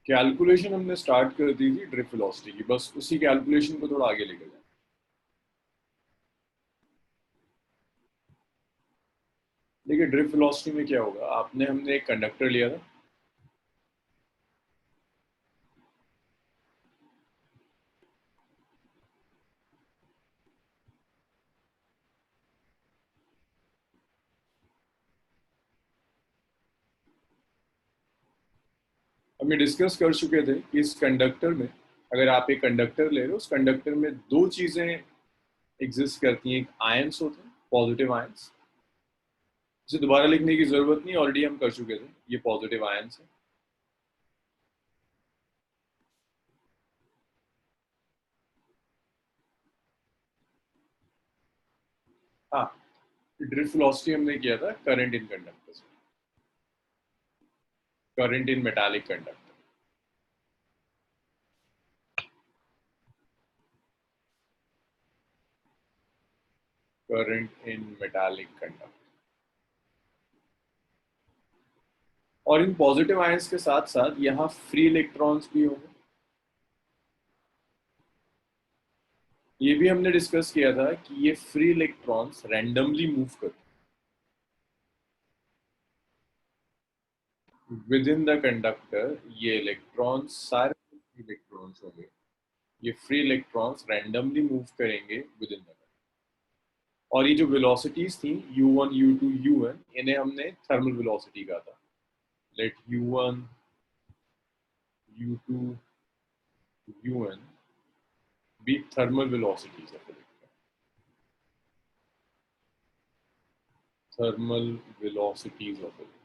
Calculation हमने start कर दी थी ड्रिफ्ट वेलोसिटी की, बस उसी कैलकुलेशन को थोड़ा आगे लेकर जाए। देखिए ड्रिफ्ट वेलोसिटी में क्या होगा, हमने एक कंडक्टर लिया था। हम ये डिस्कस कर चुके थे कि इस कंडक्टर में, अगर आप एक कंडक्टर ले रहे हो, उस कंडक्टर में दो चीजें एग्जिस्ट करती हैं। एक आयंस होते हैं, पॉजिटिव आयंस। इसे दोबारा लिखने की जरूरत नहीं, ऑलरेडी हम कर चुके थे। ये पॉजिटिव आयंस है। हाँ, ड्रिफ्ट वेलोसिटी हमने किया था करंट इन कंडक्टर से, current in metallic conductor. Current in metallic conductor. और इन पॉजिटिव आयंस के साथ साथ यहाँ फ्री इलेक्ट्रॉन्स भी होंगे। ये भी हमने डिस्कस किया था कि ये फ्री इलेक्ट्रॉन्स रैंडमली मूव करते हैं विद इन द कंडक्टर। ये इलेक्ट्रॉन्स सारे इलेक्ट्रॉन्स होंगे, ये फ्री इलेक्ट्रॉन्स रैंडमली मूव करेंगे विद इन द। और ये जो वेलोसिटीज थी u1 u2 un, इन्हें हमने थर्मल वेलोसिटी कहा था। Let u1 u2 un be thermal velocities of electron, thermal velocities of electron।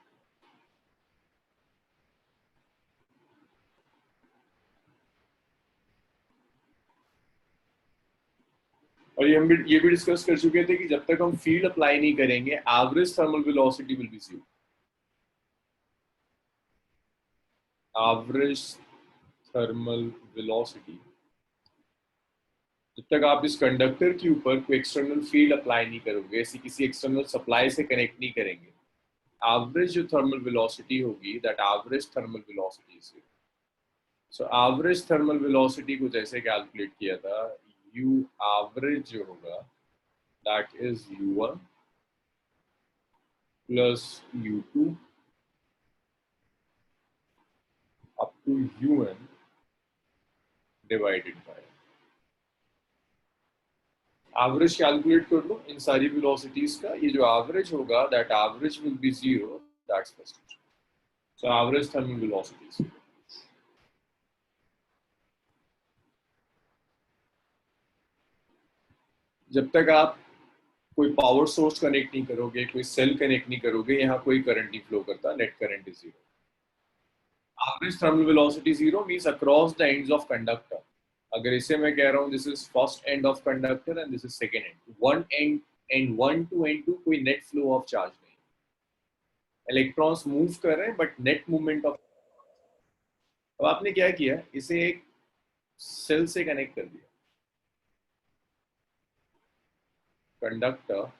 और ये भी डिस्कस कर चुके थे कि जब तक हम फील्ड अप्लाई नहीं करेंगे, average thermal velocity will be zero. Average thermal velocity, जब तक आप इस कंडक्टर के ऊपर कोई एक्सटर्नल फील्ड अप्लाई नहीं करोगे, ऐसी किसी एक्सटर्नल सप्लाई से कनेक्ट नहीं करेंगे, एवरेज जो थर्मल वेलोसिटी होगी, that average thermal velocity is. So average thermal velocity को जैसे कैलकुलेट किया था, यू एवरेज जो होगा that is u1 plus u2 up to un divided by average. Calculate कर लो इन सारी वेलोसिटीज का, ये जो एवरेज होगा that average will be zero, that's first. So average thermal velocities. जब तक आप कोई पावर सोर्स कनेक्ट नहीं करोगे, कोई सेल कनेक्ट नहीं करोगे, यहाँ कोई करंट नहीं फ्लो करता, net current is zero. Average thermal velocity zero means across the ends of conductor. अगर इसे मैं कह रहा हूँ this is first end of conductor and this is second end, one end and one two end two कोई net flow of charge नहीं, electrons move कर रहे हैं बट नेट मूवमेंट ऑफ। अब आपने क्या किया, इसे एक सेल से कनेक्ट कर दिया। Conductor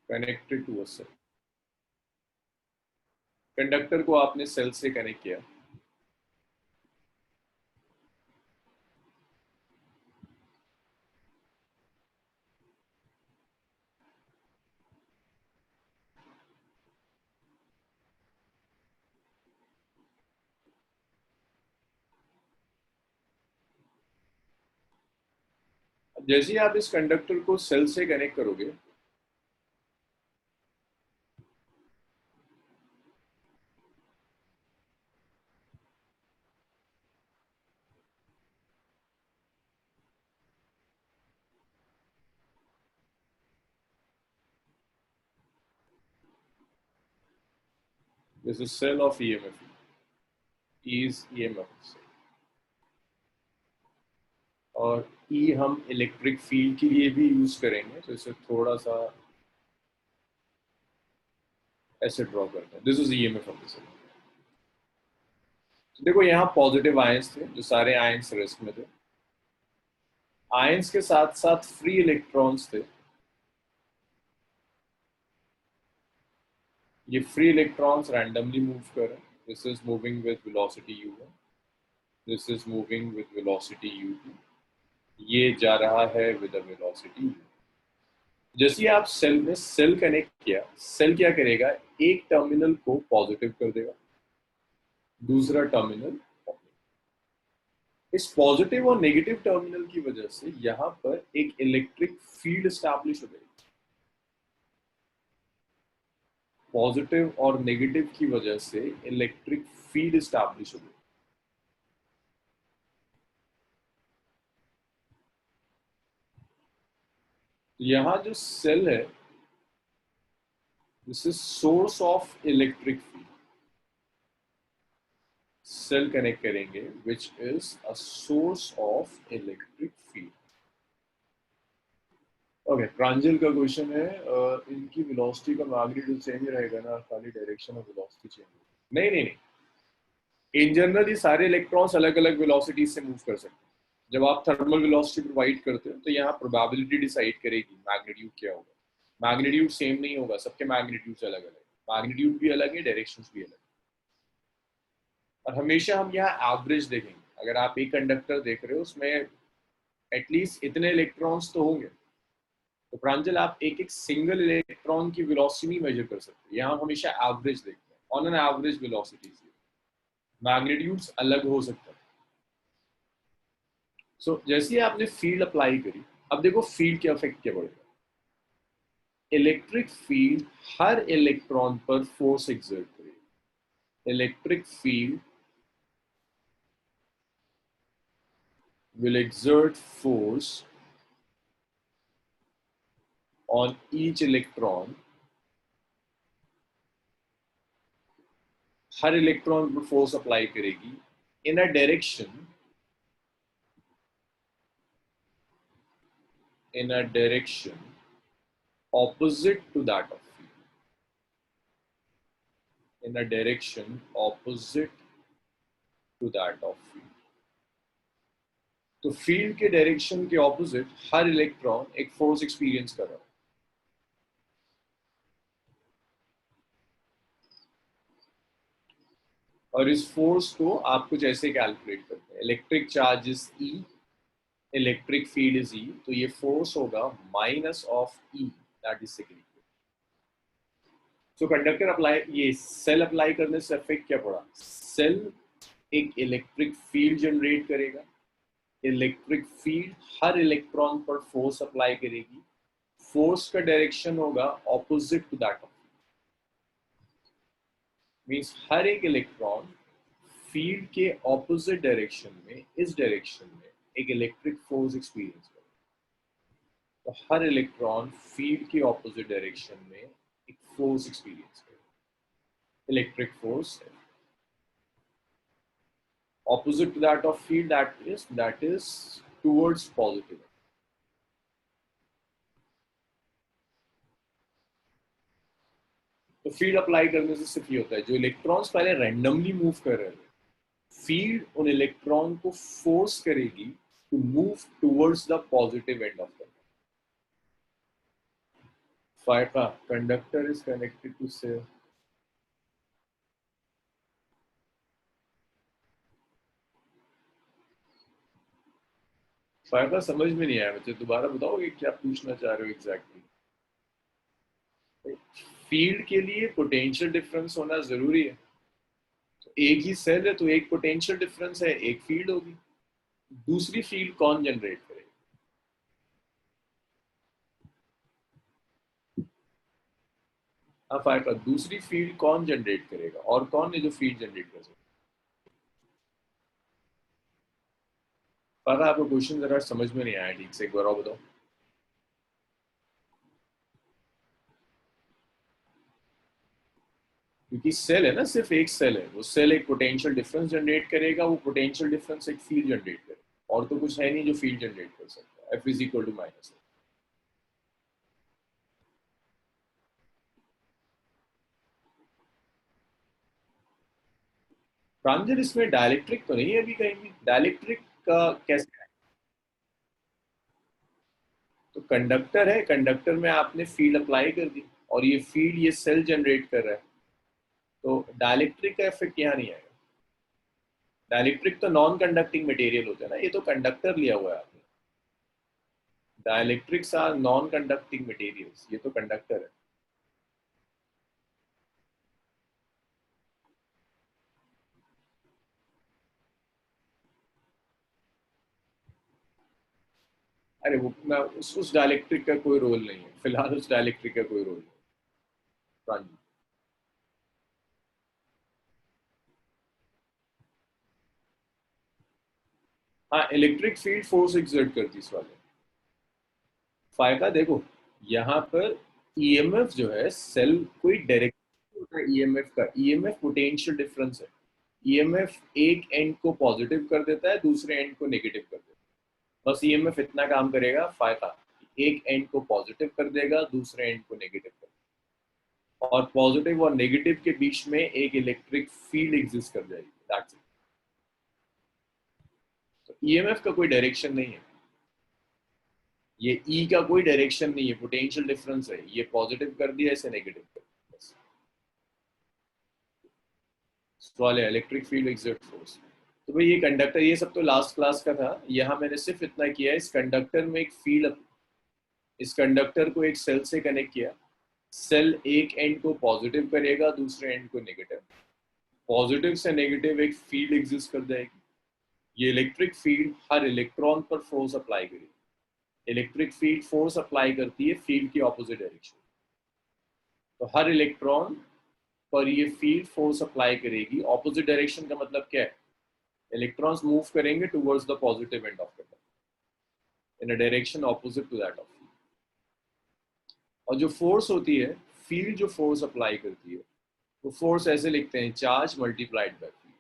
connected to a cell, conductor को आपने सेल से कनेक्ट किया। जैसे ही आप इस कंडक्टर को सेल से कनेक्ट करोगे, this is cell of EMF, is EMF. और ई हम इलेक्ट्रिक फील्ड के लिए भी यूज करेंगे, तो इसे थोड़ा सा ऐसे ड्रॉ करते हैं। This is EMF of the cell. देखो यहाँ पॉजिटिव आयंस थे, जो सारे आयंस रेस्ट में थे। आयंस के साथ साथ फ्री इलेक्ट्रॉन्स थे। ये फ्री इलेक्ट्रॉन्स रैंडमली मूव कर रहे हैं. This is moving with velocity u1, this is moving with velocity u2, ये जा रहा है विद अ वेलोसिटी u. जैसे आप सेल में सेल कनेक्ट किया, सेल क्या करेगा, एक टर्मिनल को पॉजिटिव कर देगा, दूसरा टर्मिनल. इस पॉजिटिव और नेगेटिव टर्मिनल की वजह से यहां पर एक इलेक्ट्रिक फील्ड स्टैब्लिश हो गई. पॉजिटिव और नेगेटिव की वजह से इलेक्ट्रिक फील्ड स्टैब्लिश हो गई. यहां जो सेल है, this is source of electric field. Cell connect करेंगे which is a source of electric field. Okay, Pranjal का क्वेश्चन है, इनकी वेलोसिटी का मैग्नीट्यूड सेम ही रहेगा ना, खाली डायरेक्शन ऑफ वेलोसिटी चेंज. नहीं नहीं नहीं, इन जनरल ये सारे इलेक्ट्रॉन्स अलग अलग वेलोसिटी से मूव कर सकते हैं. जब आप थर्मल वेलोसिटी प्रोवाइड करते हो तो यहाँ प्रोबेबिलिटी डिसाइड करेगी मैग्नीट्यूड क्या होगा. मैग्नीट्यूड सेम नहीं होगा, सबके मैग्नीट्यूड अलग अलग. मैग्नीट्यूड भी अलग है, डायरेक्शंस भी अलग है. और हमेशा हम यहाँ एवरेज देखेंगे. अगर आप एक कंडक्टर देख रहे हो, उसमें एटलीस्ट इतने इलेक्ट्रॉन्स तो होंगे. तो प्रांजल आप एक एक सिंगल इलेक्ट्रॉन की वेलोसिटी नहीं मेजर कर सकते. यहाँ हमेशा एवरेज देखते हैं, on an average velocity. Magnitudes अलग हो सकता है. सो जैसे ही आपने फील्ड अप्लाई करी, अब देखो फील्ड के इफेक्ट क्या पड़ेगा. इलेक्ट्रिक फील्ड हर इलेक्ट्रॉन पर फोर्स एक्सर्ट करेगी. Electric field will exert force on each electron. Her electron पर फोर्स अप्लाई करेगी in a direction opposite to that of field. In a direction opposite to that of field. तो field के direction के opposite हर electron एक force experience कर रहा है. और इस फोर्स को आप कुछ ऐसे कैलकुलेट करते हैं. Electric charge is E, electric field is E, तो ये फोर्स होगा minus of E, that is second. So conductor apply, ये सेल अप्लाई करने से इफेक्ट क्या पड़ा. सेल एक इलेक्ट्रिक फील्ड जनरेट करेगा. इलेक्ट्रिक फील्ड हर इलेक्ट्रॉन पर फोर्स अप्लाई करेगी. फोर्स का डायरेक्शन होगा opposite to that of. Means हर एक इलेक्ट्रॉन फील्ड के ऑपोजिट डायरेक्शन में, इस डायरेक्शन में एक इलेक्ट्रिक फोर्स एक्सपीरियंस करेगा. तो हर इलेक्ट्रॉन फील्ड के ऑपोजिट डायरेक्शन में एक फोर्स एक्सपीरियंस करेगा, electric force opposite to that of field, that is towards positive. तो फील्ड अप्लाई करने से सिर्फ ये होता है, जो इलेक्ट्रॉन्स पहले रैंडमली मूव कर रहे थे, फील्ड उन इलेक्ट्रॉन को फोर्स करेगी to move towards the positive end of the fiber. Conductor is connected to cell. Fiber समझ में नहीं आया मुझे, दोबारा बताओगे क्या पूछना चाह रहे हो एग्जैक्टली. फील्ड के लिए पोटेंशियल डिफरेंस होना जरूरी है. तो एक ही सेल है तो एक पोटेंशियल डिफरेंस है, एक फील्ड होगी. दूसरी फील्ड कौन जनरेट करेगा. हाँ फाइबर, दूसरी फील्ड कौन जनरेट करेगा, और कौन है जो फील्ड जनरेट कर सकता है. पर आपको क्वेश्चन जरा समझ में नहीं आया ठीक से, एक बार और बताओ. क्योंकि सेल है ना, सिर्फ एक सेल है, वो सेल एक पोटेंशियल डिफरेंस जनरेट करेगा, वो पोटेंशियल डिफरेंस एक फील्ड जनरेट करेगा. और तो कुछ है नहीं जो फील्ड जनरेट कर सकता है. F is equal to minus. Pranjal इसमें डायलेक्ट्रिक तो नहीं है अभी कहीं भी. डायलेक्ट्रिक का कैसे है. तो कंडक्टर है, कंडक्टर में आपने फील्ड अप्लाई कर दी और ये फील्ड ये सेल जनरेट कर रहा है. तो डाइलेक्ट्रिक का इफेक्ट यहाँ नहीं आएगा। डाइलेक्ट्रिक तो नॉन कंडक्टिंग मटेरियल होता है ना, ये तो कंडक्टर लिया हुआ है आपने। Dielectrics are non conducting materials, ये तो कंडक्टर है। अरे वो मैं उस डाइलेक्ट्रिक का कोई रोल नहीं है फिलहाल, उस डाइलेक्ट्रिक का कोई रोल नहीं। हाँ जी। हाँ, इलेक्ट्रिक फील्ड फोर्स एक्सर्ट करती है इस वाले। फायदा देखो, यहाँ पर ईएमएफ जो है सेल कोई डायरेक्ट होता है ईएमएफ का, ईएमएफ पोटेंशियल डिफरेंस है। ईएमएफ एक एंड को पॉजिटिव कर देता है, दूसरे एंड को नेगेटिव कर देता है। बस ईएमएफ इतना काम करेगा फायदा, एक एंड को पॉजिटिव कर देगा, दूसरे एंड को नेगेटिव कर देगा, और पॉजिटिव और नेगेटिव के बीच में एक इलेक्ट्रिक फील्ड एग्जिस्ट कर जाएगी, दैट्स इट। तो ईएमएफ का कोई डायरेक्शन नहीं है, ये ई का कोई डायरेक्शन नहीं है, पोटेंशियल डिफरेंस है, ये पॉजिटिव कर दिया, इसे नेगेटिव कर दिया, बस। सवाल है इलेक्ट्रिक फील्ड एक्सर्ट फोर्स। तो भाई ये कंडक्टर, ये सब तो लास्ट क्लास का था, यहाँ मैंने सिर्फ इतना किया है, इस कंडक्टर में एक फील्ड, इस कंडक्टर को एक सेल से कनेक्ट किया, सेल एक एंड को पॉजिटिव करेगा, दूसरे एंड को नेगेटिव, पॉजिटिव से नेगेटिव एक फील्ड एग्जिस्ट कर जाएगी। ये इलेक्ट्रिक फील्ड हर इलेक्ट्रॉन पर फोर्स अप्लाई करेगी। इलेक्ट्रिक फील्ड फोर्स अप्लाई करती है फील्ड की ऑपोजिट डायरेक्शन, तो हर इलेक्ट्रॉन पर ये फील्ड फोर्स अप्लाई करेगी। ऑपोजिट डायरेक्शन का मतलब क्या है? इलेक्ट्रॉन्स मूव करेंगे towards the positive end of conductor, in a direction opposite to that of field. और जो फोर्स होती है, फील्ड जो फोर्स अप्लाई करती है, वो फोर्स ऐसे लिखते हैं, चार्ज मल्टीप्लाइड बाय फील्ड।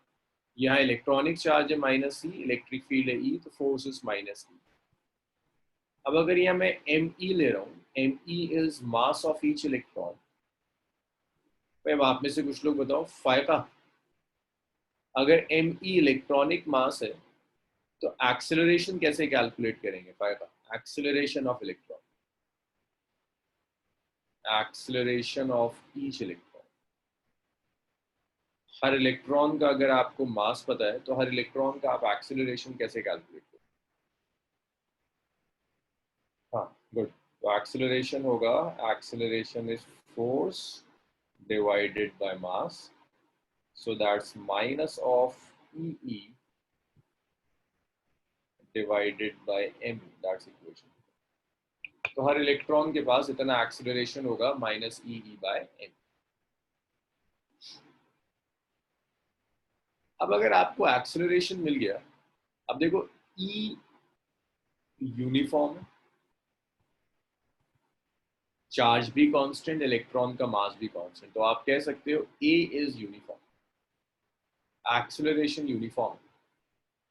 यहाँ इलेक्ट्रॉनिक चार्ज है माइनस ई, इलेक्ट्रिक फील्ड है ई, तो फोर्स इज माइनस ई। अब अगर यहाँ मैं एम ई ले रहा हूँ, m e is mass of each electron. अब आप में से कुछ लोग बताओ फायदा, अगर एम ई इलेक्ट्रॉनिक मास है तो एक्सेलरेशन कैसे कैलकुलेट करेंगे? फायदा, acceleration of electron, acceleration of each electron. Her electron का अगर आपको मास पता है तो हर इलेक्ट्रॉन का आप एक्सेलरेशन कैसे कैलकुलेट करेंगे? हाँ, गुड। तो एक्सेलरेशन होगा, acceleration is force divided by mass, so that's minus of EE divided by ME, that's equation। तो हर इलेक्ट्रॉन के पास इतना एक्सेलरेशन होगा, माइनस EE बाय M। अब अगर आपको एक्सेलरेशन मिल गया, अब देखो E यूनिफॉर्म है, चार्ज भी कांस्टेंट, इलेक्ट्रॉन का मास भी कांस्टेंट, तो आप कह सकते हो A is uniform, acceleration uniform.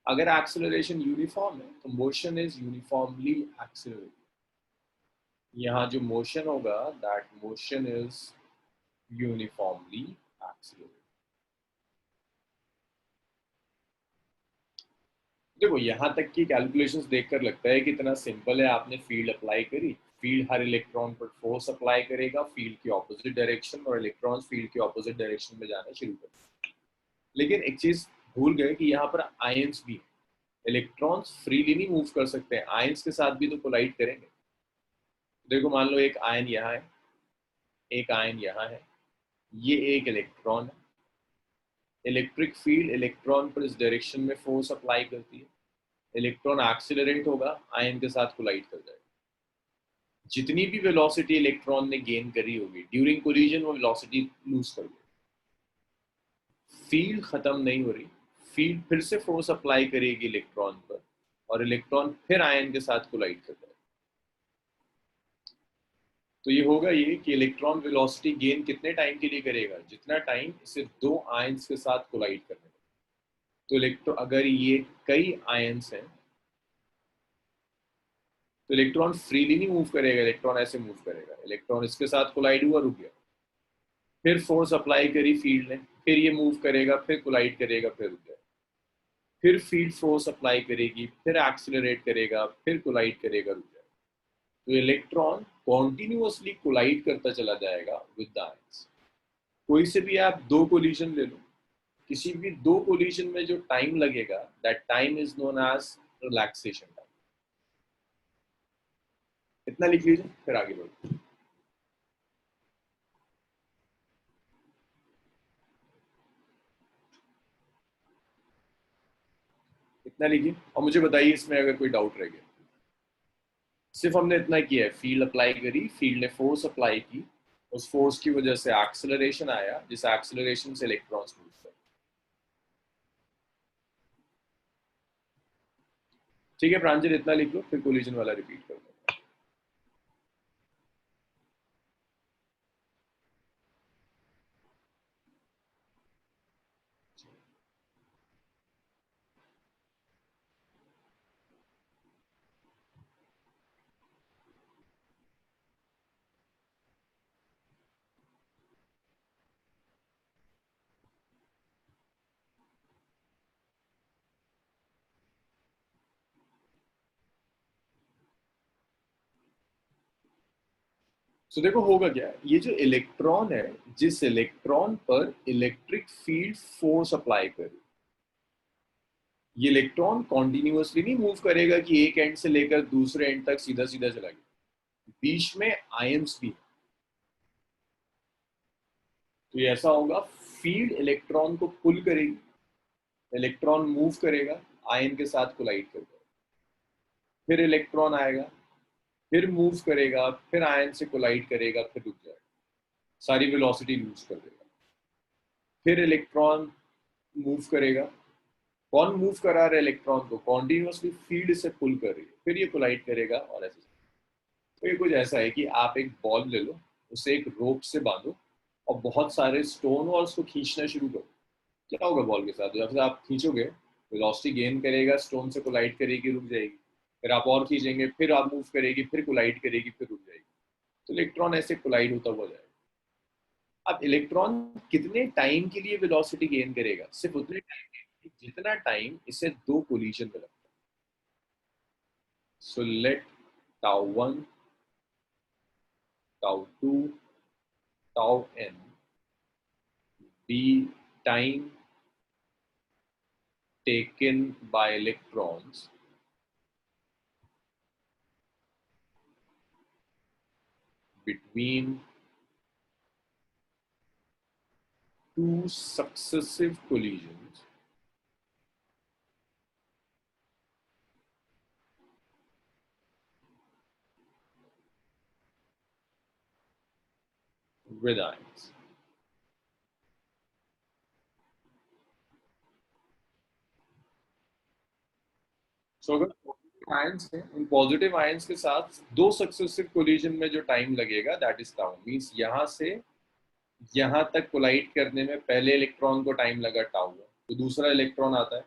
अगर एक्सेलरेशन यूनिफॉर्म है तो मोशन इज यूनिफॉर्मली एक्सेलरेटिंग। यहाँ जो मोशन होगा, that motion is uniformly accelerating. देखो यहाँ तक की कैलकुलेशंस देखकर लगता है कि इतना सिंपल है, आपने फील्ड अप्लाई करी, फील्ड हर इलेक्ट्रॉन पर फोर्स अप्लाई करेगा, फील्ड की ऑपोजिट डायरेक्शन, और इलेक्ट्रॉन्स फील्ड की ऑपोजिट डायरेक्शन में जाना शुरू कर। लेकिन एक चीज भूल गए कि यहाँ पर आयंस भी, इलेक्ट्रॉन्स फ्रीली नहीं मूव कर सकते हैं, आयंस के साथ भी तो कोलाइड करेंगे। देखो मान लो एक आयन यहाँ है, एक आयन यहाँ है, ये एक इलेक्ट्रॉन है। इलेक्ट्रिक फील्ड इलेक्ट्रॉन पर इस डायरेक्शन में फोर्स अप्लाई करती है, इलेक्ट्रॉन एक्सीलरेट होगा, आयन के साथ कोलाइड कर जाएगा। जितनी भी वेलोसिटी इलेक्ट्रॉन ने गेन करी होगी ड्यूरिंग कोलिजन, वो वेलोसिटी लूज कर गई, फील्ड खत्म नहीं हो रही, फील्ड फिर से फोर्स अप्लाई करेगी इलेक्ट्रॉन पर, और इलेक्ट्रॉन फिर आयन के साथ कोलाइड कर जाएगा। तो ये होगा ये कि इलेक्ट्रॉन वेलोसिटी गेन कितने टाइम के लिए करेगा? जितना टाइम इसे दो आयंस के साथ कोलाइड करने में। तो इलेक्ट्रॉन, अगर ये कई आयंस हैं तो इलेक्ट्रॉन फ्रीली नहीं मूव करेगा, इलेक्ट्रॉन ऐसे मूव करेगा, इलेक्ट्रॉन इसके साथ कोलाइड हुआ, रुक गया, फिर फोर्स अप्लाई करी फील्ड ने, फिर ये मूव करेगा, फिर कोलाइड करेगा, फिर रुक जाएगा, फिर फील्ड फोर्स अप्लाई करेगी, फिर एक्सीलरेट करेगा, फिर कोलाइड करेगा, रुक जाएगा। तो इलेक्ट्रॉन कॉन्टिन्यूअसली कोलाइड करता चला जाएगा विद द आयंस। कोई से भी आप दो कोलिजन ले लो, किसी भी दो कोलिजन में जो टाइम लगेगा that time is known age relaxation time. इतना लिख लीजिए, फिर आगे बढ़ो। इतना लिखिए और मुझे बताइए इसमें अगर कोई डाउट रह गया। सिर्फ हमने इतना किया है, फील्ड अप्लाई करी, फील्ड ने फोर्स अप्लाई की, उस फोर्स की वजह से एक्सेलरेशन आया, जिस एक्सेलरेशन से इलेक्ट्रॉन्स मूव कर। ठीक है प्रांजल, इतना लिख लो, फिर कोलिजन वाला रिपीट कर दो। तो देखो होगा क्या, ये जो इलेक्ट्रॉन है, जिस इलेक्ट्रॉन पर इलेक्ट्रिक फील्ड फोर्स अप्लाई करे, ये इलेक्ट्रॉन कॉन्टिन्यूअसली नहीं मूव करेगा कि एक एंड से लेकर दूसरे एंड तक सीधा सीधा चला गया, बीच में आयंस भी। तो ये ऐसा होगा, फील्ड इलेक्ट्रॉन को पुल करेगी, इलेक्ट्रॉन मूव करेगा, आयन के साथ कोलाइड करेगा, फिर इलेक्ट्रॉन आएगा, फिर मूव करेगा, फिर आयन से कोलाइड करेगा, फिर रुक जाएगा, सारी वेलोसिटी लूज कर देगा। फिर इलेक्ट्रॉन मूव करेगा, कौन मूव करा रहा है इलेक्ट्रॉन को, कॉन्टिन्यूसली फील्ड से पुल कर रही है, फिर ये कोलाइड करेगा और ऐसे। तो ये कुछ ऐसा है कि आप एक बॉल ले लो, उसे एक रोप से बांधो और बहुत सारे स्टोन और उसको खींचना शुरू करो। क्या होगा बॉल के साथ, जब आप खींचोगे वेलोसिटी गेन करेगा, स्टोन से कोलाइड करेगी, रुक जाएगी, फिर आप और खींचेंगे, फिर आप मूव करेगी, फिर कोलाइड करेगी, फिर रुक जाएगी। तो इलेक्ट्रॉन ऐसे कोलाइड होता हुआ जाएगा। अब इलेक्ट्रॉन कितने टाइम के लिए वेलोसिटी गेन करेगा, सिर्फ उतने टाइम के लिए जितना टाइम इसे दो कोलिजन में लगता है। So let tau 1, tau 2, tau n be time taken by electrons between two successive collisions with ions. So अगर पॉजिटिव आयंस है, उन पॉजिटिव आयंस के साथ दो सक्सेसिव कोलिजन में जो टाइम लगेगा दैट इज टाउ, मींस यहां से यहां तक कोलाइड करने में पहले इलेक्ट्रॉन को टाइम लगा टाउ, तो दूसरा इलेक्ट्रॉन आता है,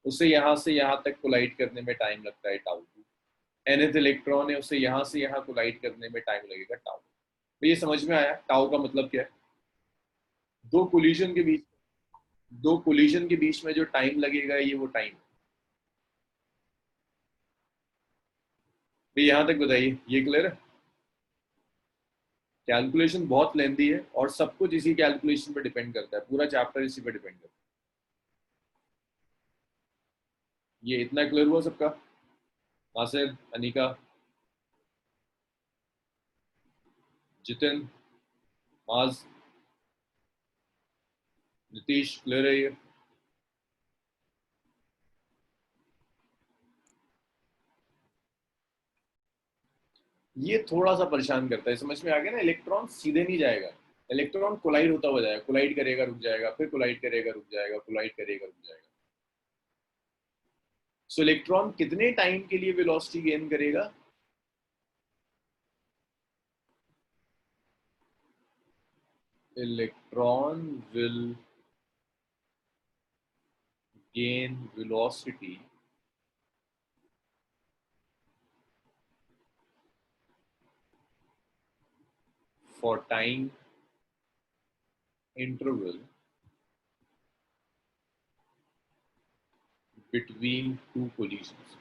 उसे यहां से यहां तक कोलाइड करने में टाइम लगता है टाउ टू, nth इलेक्ट्रॉन है, उसे यहां से यहां कोलाइड करने में टाइम लगेगा टाउ। तो ये समझ में आया टाउ का मतलब क्या है। दो कोलिजन के बीच दो कोलिजन के बीच में जो टाइम लगेगा ये वो टाइम। भाई यहां तक बताइए, ये क्लियर है। कैलकुलेशन बहुत लेंदी है और सब कुछ इसी कैलकुलेशन पे डिपेंड करता है, पूरा चैप्टर इसी पे डिपेंड करता है। ये इतना क्लियर हुआ सबका, नासिर, अनिका, जितिन, माज, नीतीश, क्लियर है ये थोड़ा सा परेशान करता है, समझ में आ गया ना, इलेक्ट्रॉन सीधे नहीं जाएगा, इलेक्ट्रॉन कोलाइड होता हुआ जाएगा, कोलाइड करेगा रुक जाएगा, फिर कोलाइड करेगा रुक जाएगा, कोलाइड करेगा रुक जाएगा। सो इलेक्ट्रॉन कितने टाइम के लिए वेलोसिटी गेन करेगा, electron will gain velocity for time interval between two collisions,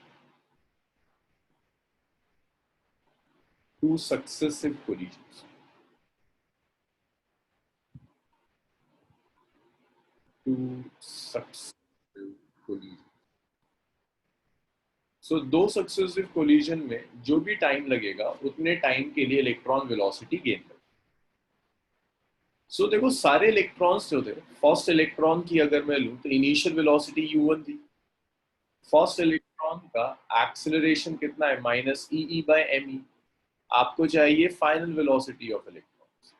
two successive collisions. two successive collision. सो दो सक्सेसिव कोलिजन में जो भी टाइम लगेगा उतने टाइम के लिए इलेक्ट्रॉन वेलोसिटी गेन करेगा। सो देखो सारे इलेक्ट्रॉन्स जो थे, फर्स्ट इलेक्ट्रॉन की अगर मैं लूं तो इनिशियल वेलोसिटी u1 थी। फर्स्ट इलेक्ट्रॉन का एक्सेलरेशन कितना है, minus E by M e. आपको चाहिए final velocity of electrons,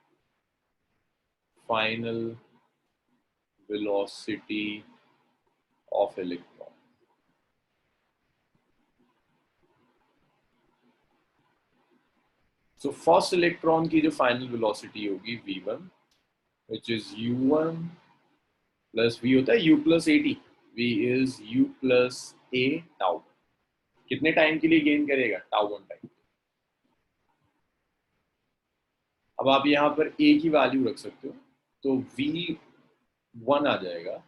final velocity of electron. So first electron की जो फाइनल वेलोसिटी होगी v1, which is u1 plus v होता है u plus A T. v is u plus A tau. कितने time के लिए गेन करेगा, tau one time. अब आप यहाँ पर a की वैल्यू रख सकते हो, तो v1 आ जाएगा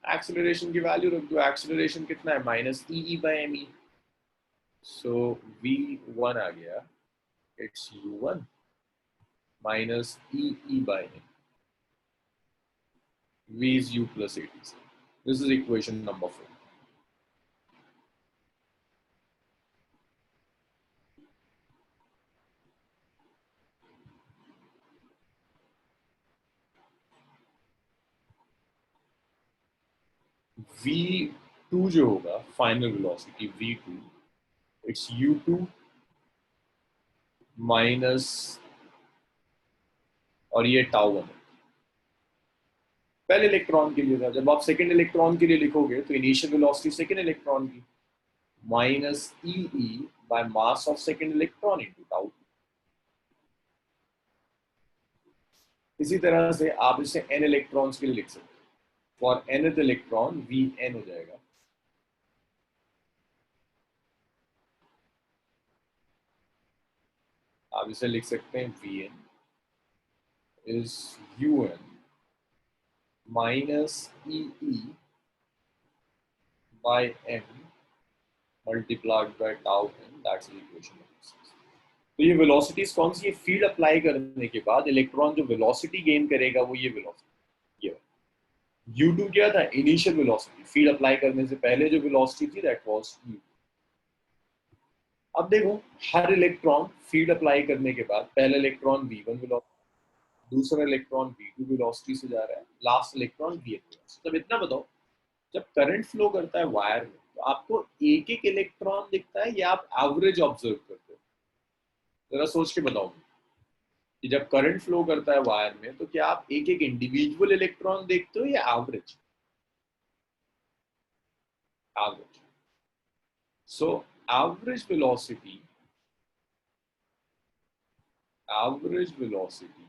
एक्सेलरेशन की वैल्यू रख दो। एक्सेलरेशन कितना है, minus E by M e. So v1 आ गया, it's u1 minus E by m. v is u plus at। This is equation number 4. v2 जो होगा final velocity v2, it's u2 minus, और ये टाउ वन है। पहले electron के लिए था, जब आप सेकेंड इलेक्ट्रॉन के लिए लिखोगे तो इनिशियल वेलोसिटी सेकेंड इलेक्ट्रॉन की minus E by mass of second electron into tau. इसी तरह से आप इसे n इलेक्ट्रॉन्स के लिए लिख सकते हो। फॉर nth इलेक्ट्रॉन vn हो जाएगा, आप इसे लिख सकते हैं vn is un minus ee by m multiplied by tau n, that's the equation number 6. तो ये वेलोसिटीज कौन सी है, फील्ड अप्लाई करने के बाद इलेक्ट्रॉन जो वेलोसिटी गेन करेगा वो ये वेलोसिटी, ये u2 क्या था, इनिशियल वेलोसिटी। फील्ड अप्लाई करने से पहले जो वेलोसिटी थी दैट वाज u। अब देखो हर इलेक्ट्रॉन फील्ड अप्लाई करने के बाद पहला इलेक्ट्रॉन v1 वेलोसिटी, दूसरा इलेक्ट्रॉन v2 वेलोसिटी से जा रहा है, लास्ट इलेक्ट्रॉन vn वेलोसिटी। तब इतना बताओ, जब करंट फ्लो करता है वायर में तो आपको एक एक इलेक्ट्रॉन दिखता है या आप एवरेज ऑब्जर्व करते हो? जरा सोच के बताओ कि जब करंट फ्लो करता है वायर में तो क्या आप एक एक इंडिविजुअल इलेक्ट्रॉन देखते हो या average? Average. So average velocity, average velocity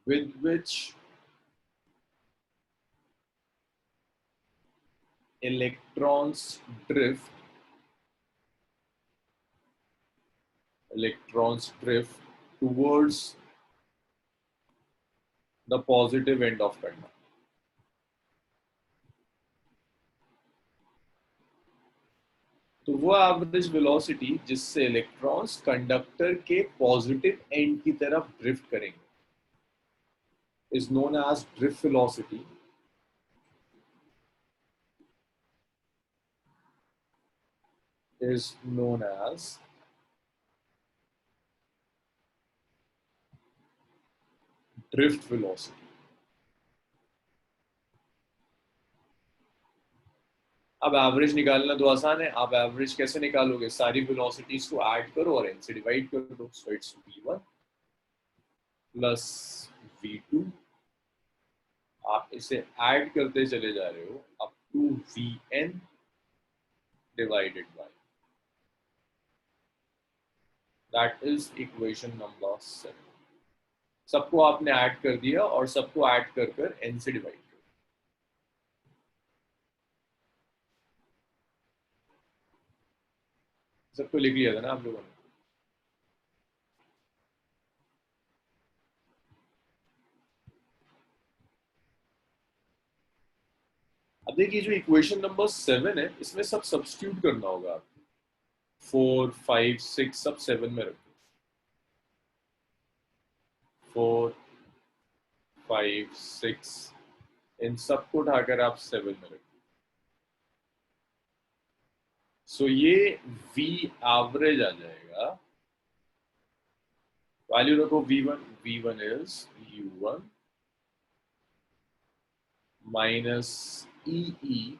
with which electrons drift towards the positive end of conductor। तो वो एवरेज वेलोसिटी जिससे इलेक्ट्रॉन्स कंडक्टर के पॉजिटिव एंड की तरफ ड्रिफ्ट करेंगे is known as drift velocity, is known as drift velocity। अब average निकालना तो आसान है, आप एवरेज कैसे निकालोगे, सारी वेलोसिटीज को ऐड करो और n से डिवाइड कर दो। So it's v1 plus v2, आप इसे ऐड करते चले जा रहे हो up to vn divided by, that is equation number 7। सबको आपने ऐड कर दिया और सबको ऐड कर कर n से डिवाइड कर, सबको लिख लिया था ना आप लोगों ने? अब देखिए जो इक्वेशन नंबर 7 है इसमें सब सब्स्टिट्यूट करना होगा आपको। 4, 5, 6 सब 7 में रखो। 4, 5, 6 इन सबको उठाकर आप 7 में रखो। सो ये V एवरेज आ जाएगा। वैल्यू रखो V1, V1 is U1 minus EE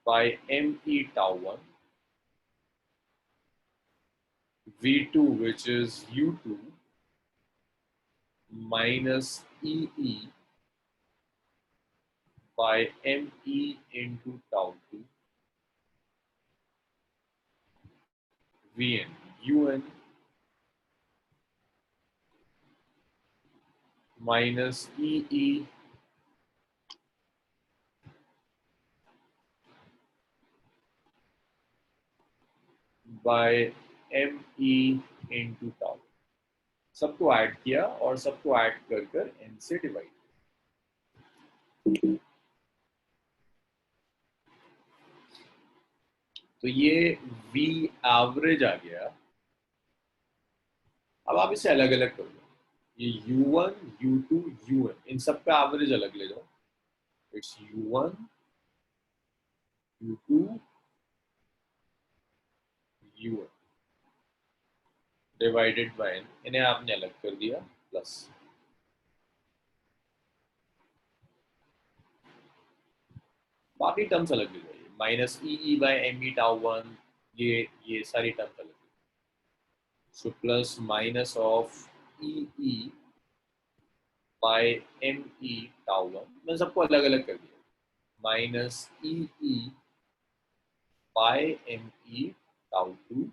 by ME tau 1, V2 which is U2 minus EE by ME into tau 2, VN, UN minus EE by ME into tau। सबको ऐड किया और सबको add कर कर n से divide. तो ये V average आ गया। अब आप इसे अलग अलग कर लो। ये U1, U2, UN इन सब का एवरेज अलग ले जाओ। It's U1, U2, UN divided by n, इन्हें आपने अलग कर दिया प्लस। बाकी टर्म्स अलग ले जाइए, minus E by M e tau 1, ये सारी टर्म्स अलग। So plus minus of E by M e tau 1, मैं सबको अलग अलग कर दिया। Minus E by M e tau 2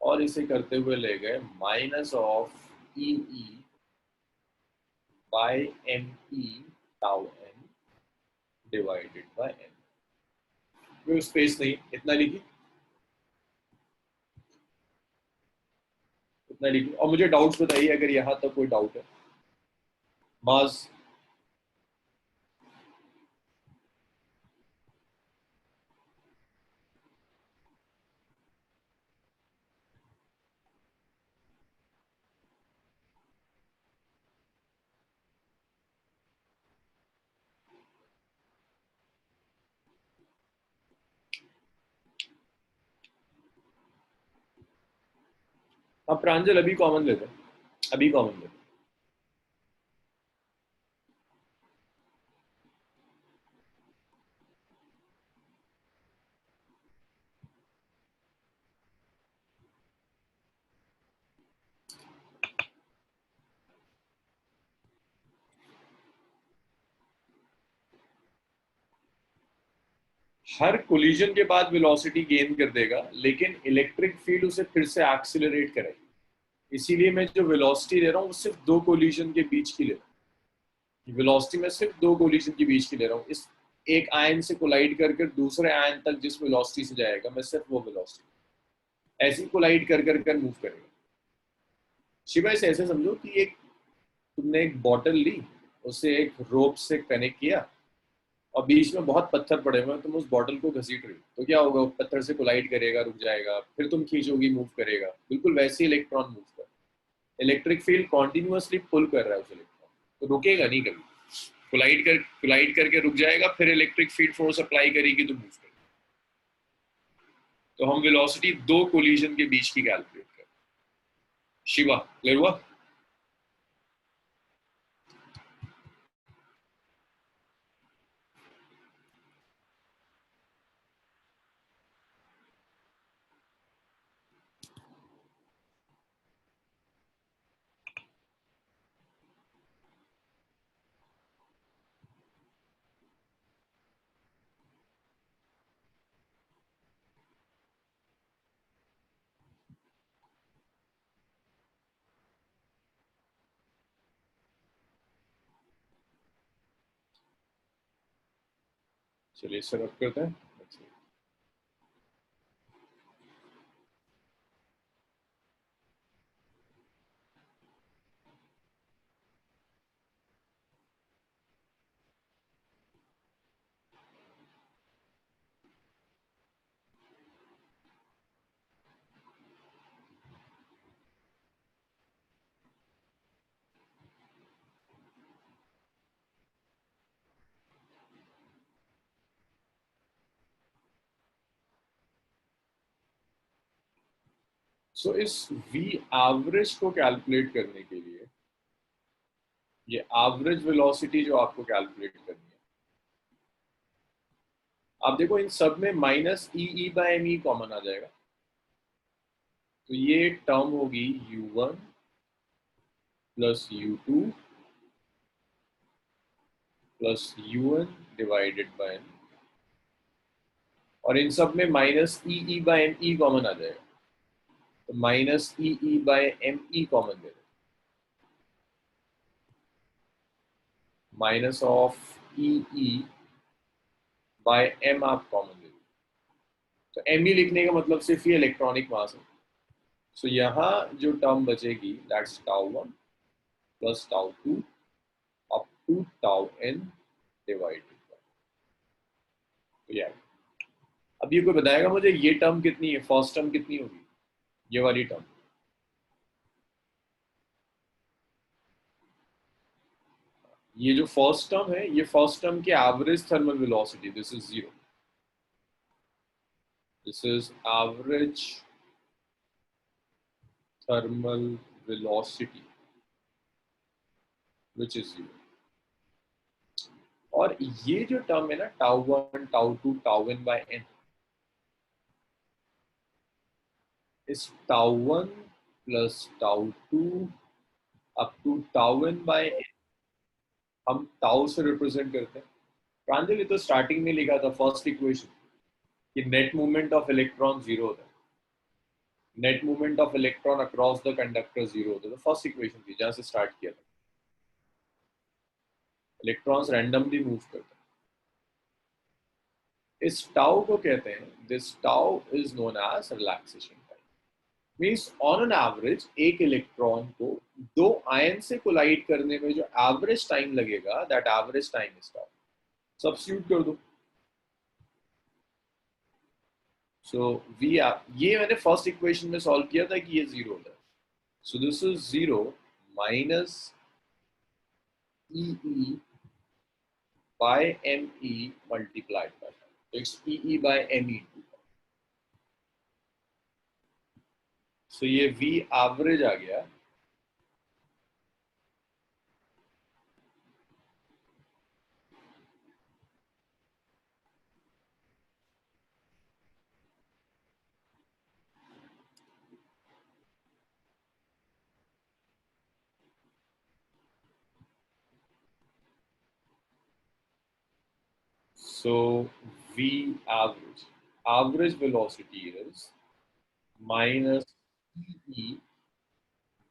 और इसे करते हुए ले गए minus of E by M e tau n divided by n. कोई स्पेस नहीं, इतना लिखिए, इतना लिखिए। और मुझे डाउट्स बताइए अगर यहाँ तक कोई डाउट है। मास अब प्रांजल अभी कॉमन लेते हैं, अभी कॉमन लेते हैं। हर कोलिजन के बाद वेलोसिटी गेन कर देगा, लेकिन इलेक्ट्रिक फील्ड उसे फिर से एक्सिलरेट करेगी। इसीलिए मैं जो वेलोसिटी ले रहा हूँ वो सिर्फ दो कोलिजन के बीच की ले रहा हूँ। वेलोसिटी मैं सिर्फ दो कोलिजन के बीच की ले रहा हूँ। इस एक आयन से कोलाइड कर दूसरे आयन तक जिस वेलोसिटी से जाएगा, मैं सिर्फ वो वेलोसिटी ऐसी कोलाइड कर मूव करेगा। शिवा, इसे ऐसे समझो कि एक तुमने एक बॉटल ली, उसे एक रोप से कनेक्ट किया और बीच में बहुत पत्थर पड़े हुए हैं, तुम उस बॉटल को घसीट रही हो, तो क्या होगा? पत्थर से कोलाइड करेगा, रुक जाएगा, फिर तुम खींचोगी, मूव करेगा। बिल्कुल वैसे ही इलेक्ट्रॉन मूव कर, इलेक्ट्रिक फील्ड कॉन्टिन्यूअसली पुल कर रहा है उस इलेक्ट्रॉन, तो रुकेगा नहीं कभी। कोलाइड करके रुक जाएगा, फिर इलेक्ट्रिक फील्ड फोर्स अप्लाई करेगी तो मूव करेगा। तो हम वेलोसिटी दो कोलिजन के बीच की कैलकुलेट करें। शिवा, क्लियर हुआ? चलिए इसे रब करते हैं। सो इस V एवरेज को कैलकुलेट करने के लिए ये एवरेज वेलोसिटी जो आपको कैलकुलेट करनी है, आप देखो इन सब में minus E by M E common आ जाएगा, तो ये टर्म होगी u1 plus u2 plus un divided by n, और इन सब में minus E by M E common आ जाएगा, तो minus E by M E common दे दो, minus of E by M आप कॉमन दे दो, तो एम ई लिखने का मतलब सिर्फ ये इलेक्ट्रॉनिक मास है। सो यहाँ जो टर्म बचेगी that's tau one plus tau two up to tau n divided by, तो यार अब ये कोई बताएगा मुझे ये टर्म कितनी है, फर्स्ट टर्म कितनी होगी, ये वाली टर्म, ये जो फर्स्ट टर्म है ये फर्स्ट टर्म की average thermal velocity, this is zero, this is average thermal velocity which is zero, और ये जो टर्म है ना tau one tau two tau N by N, इस tau one plus tau two up to tau N by N हम tau से represent करते हैं। प्रांजल ये तो स्टार्टिंग में लिखा था फर्स्ट इक्वेशन कि net movement of electron zero होता है, net movement of electron across the conductor zero होता है, तो फर्स्ट इक्वेशन थी जहां से स्टार्ट किया था, इलेक्ट्रॉन्स रैंडमली मूव करते हैं। इस टाउ को कहते हैं, this tau is known age relaxation time, means on an average एक इलेक्ट्रॉन को दो आयन से कोलाइड करने में जो एवरेज टाइम लगेगा that average time is tau, substitute कर दो। सो वी ये मैंने फर्स्ट इक्वेशन में सॉल्व किया था कि ये जीरो होता है, so this is zero minus E by M E multiplied by its E by M E two, so ये V एवरेज आ गया So V average velocity is minus E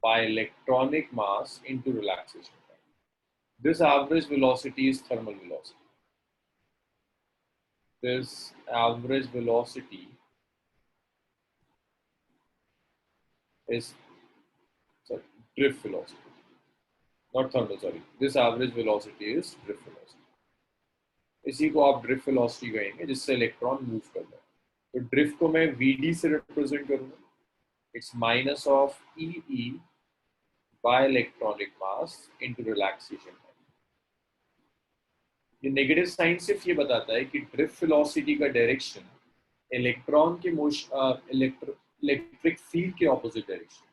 by electronic mass into relaxation time. This average velocity is thermal velocity. This average velocity is sorry, drift velocity, not thermal. Sorry, this average velocity is drift velocity. इसी को आप drift velocity कहेंगे जिससे electron move करता है, तो drift को मैं Vd से रिप्रेजेंट करूंगा, it's minus of E bye electronic mass into relaxation time. ये नेगेटिव साइन सिर्फ ये बताता है कि ड्रिफ्ट वेलोसिटी का डायरेक्शन इलेक्ट्रॉन के इलेक्ट्रिक फील्ड के opposite direction,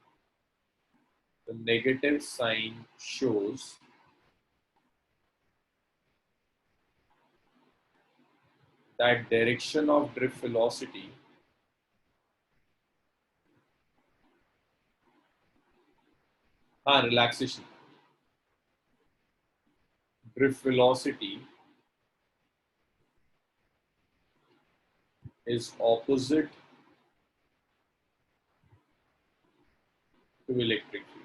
the negative sign shows that direction of drift velocity relaxation, drift velocity is opposite to electric field.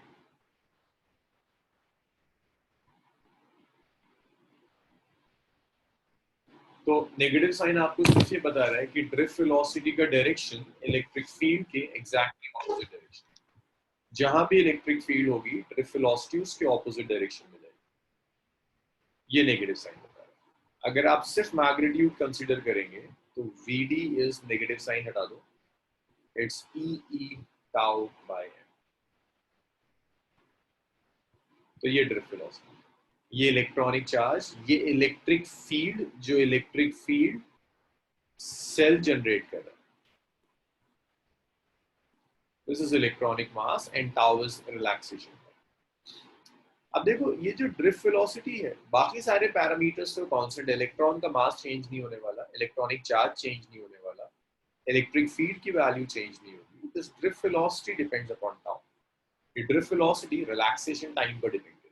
तो नेगेटिव साइन आपको सिर्फ ये बता रहा है कि ड्रिफ्ट वेलोसिटी का डायरेक्शन इलेक्ट्रिक फील्ड के एग्जैक्टली ऑपोजिट डायरेक्शन, जहां भी इलेक्ट्रिक फील्ड होगी ड्रिफ्ट वेलोसिटी उसके ऑपोजिट डायरेक्शन में जाएगी, ये नेगेटिव साइन बता रहा है। अगर आप सिर्फ मैग्नीट्यूड कंसीडर करेंगे तो Vd इज नेगेटिव साइन हटा दो, it's e tau by m, तो ये ड्रिफ्ट वेलोसिटी, ये इलेक्ट्रॉनिक चार्ज, ये इलेक्ट्रिक फील्ड जो इलेक्ट्रिक फील्ड सेल जनरेट कर रहा है, this is electronic mass and tau is relaxation. अब देखो ये जो ड्रिफ्ट वेलोसिटी है, बाकी सारे पैरामीटर्स तो कांस्टेंट, इलेक्ट्रॉन का मास चेंज नहीं होने वाला, इलेक्ट्रॉनिक चार्ज चेंज नहीं होने वाला, इलेक्ट्रिक फील्ड की वैल्यू चेंज नहीं होगी। This drift velocity depends upon tau. ये ड्रिफ्ट वेलोसिटी रिलैक्सेशन टाइम पर डिपेंड है।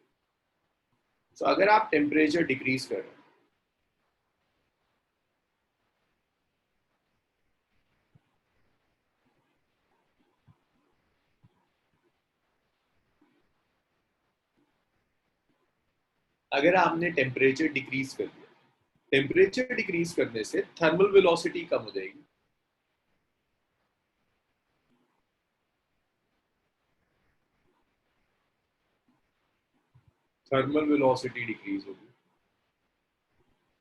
सो अगर आप टेम्परेचर डिक्रीज कर रहे हैं, अगर आपने टेम्परेचर डिक्रीज कर दिया, टेम्परेचर डिक्रीज करने से थर्मल वेलोसिटी कम हो जाएगी। थर्मल वेलोसिटी डिक्रीज होगी।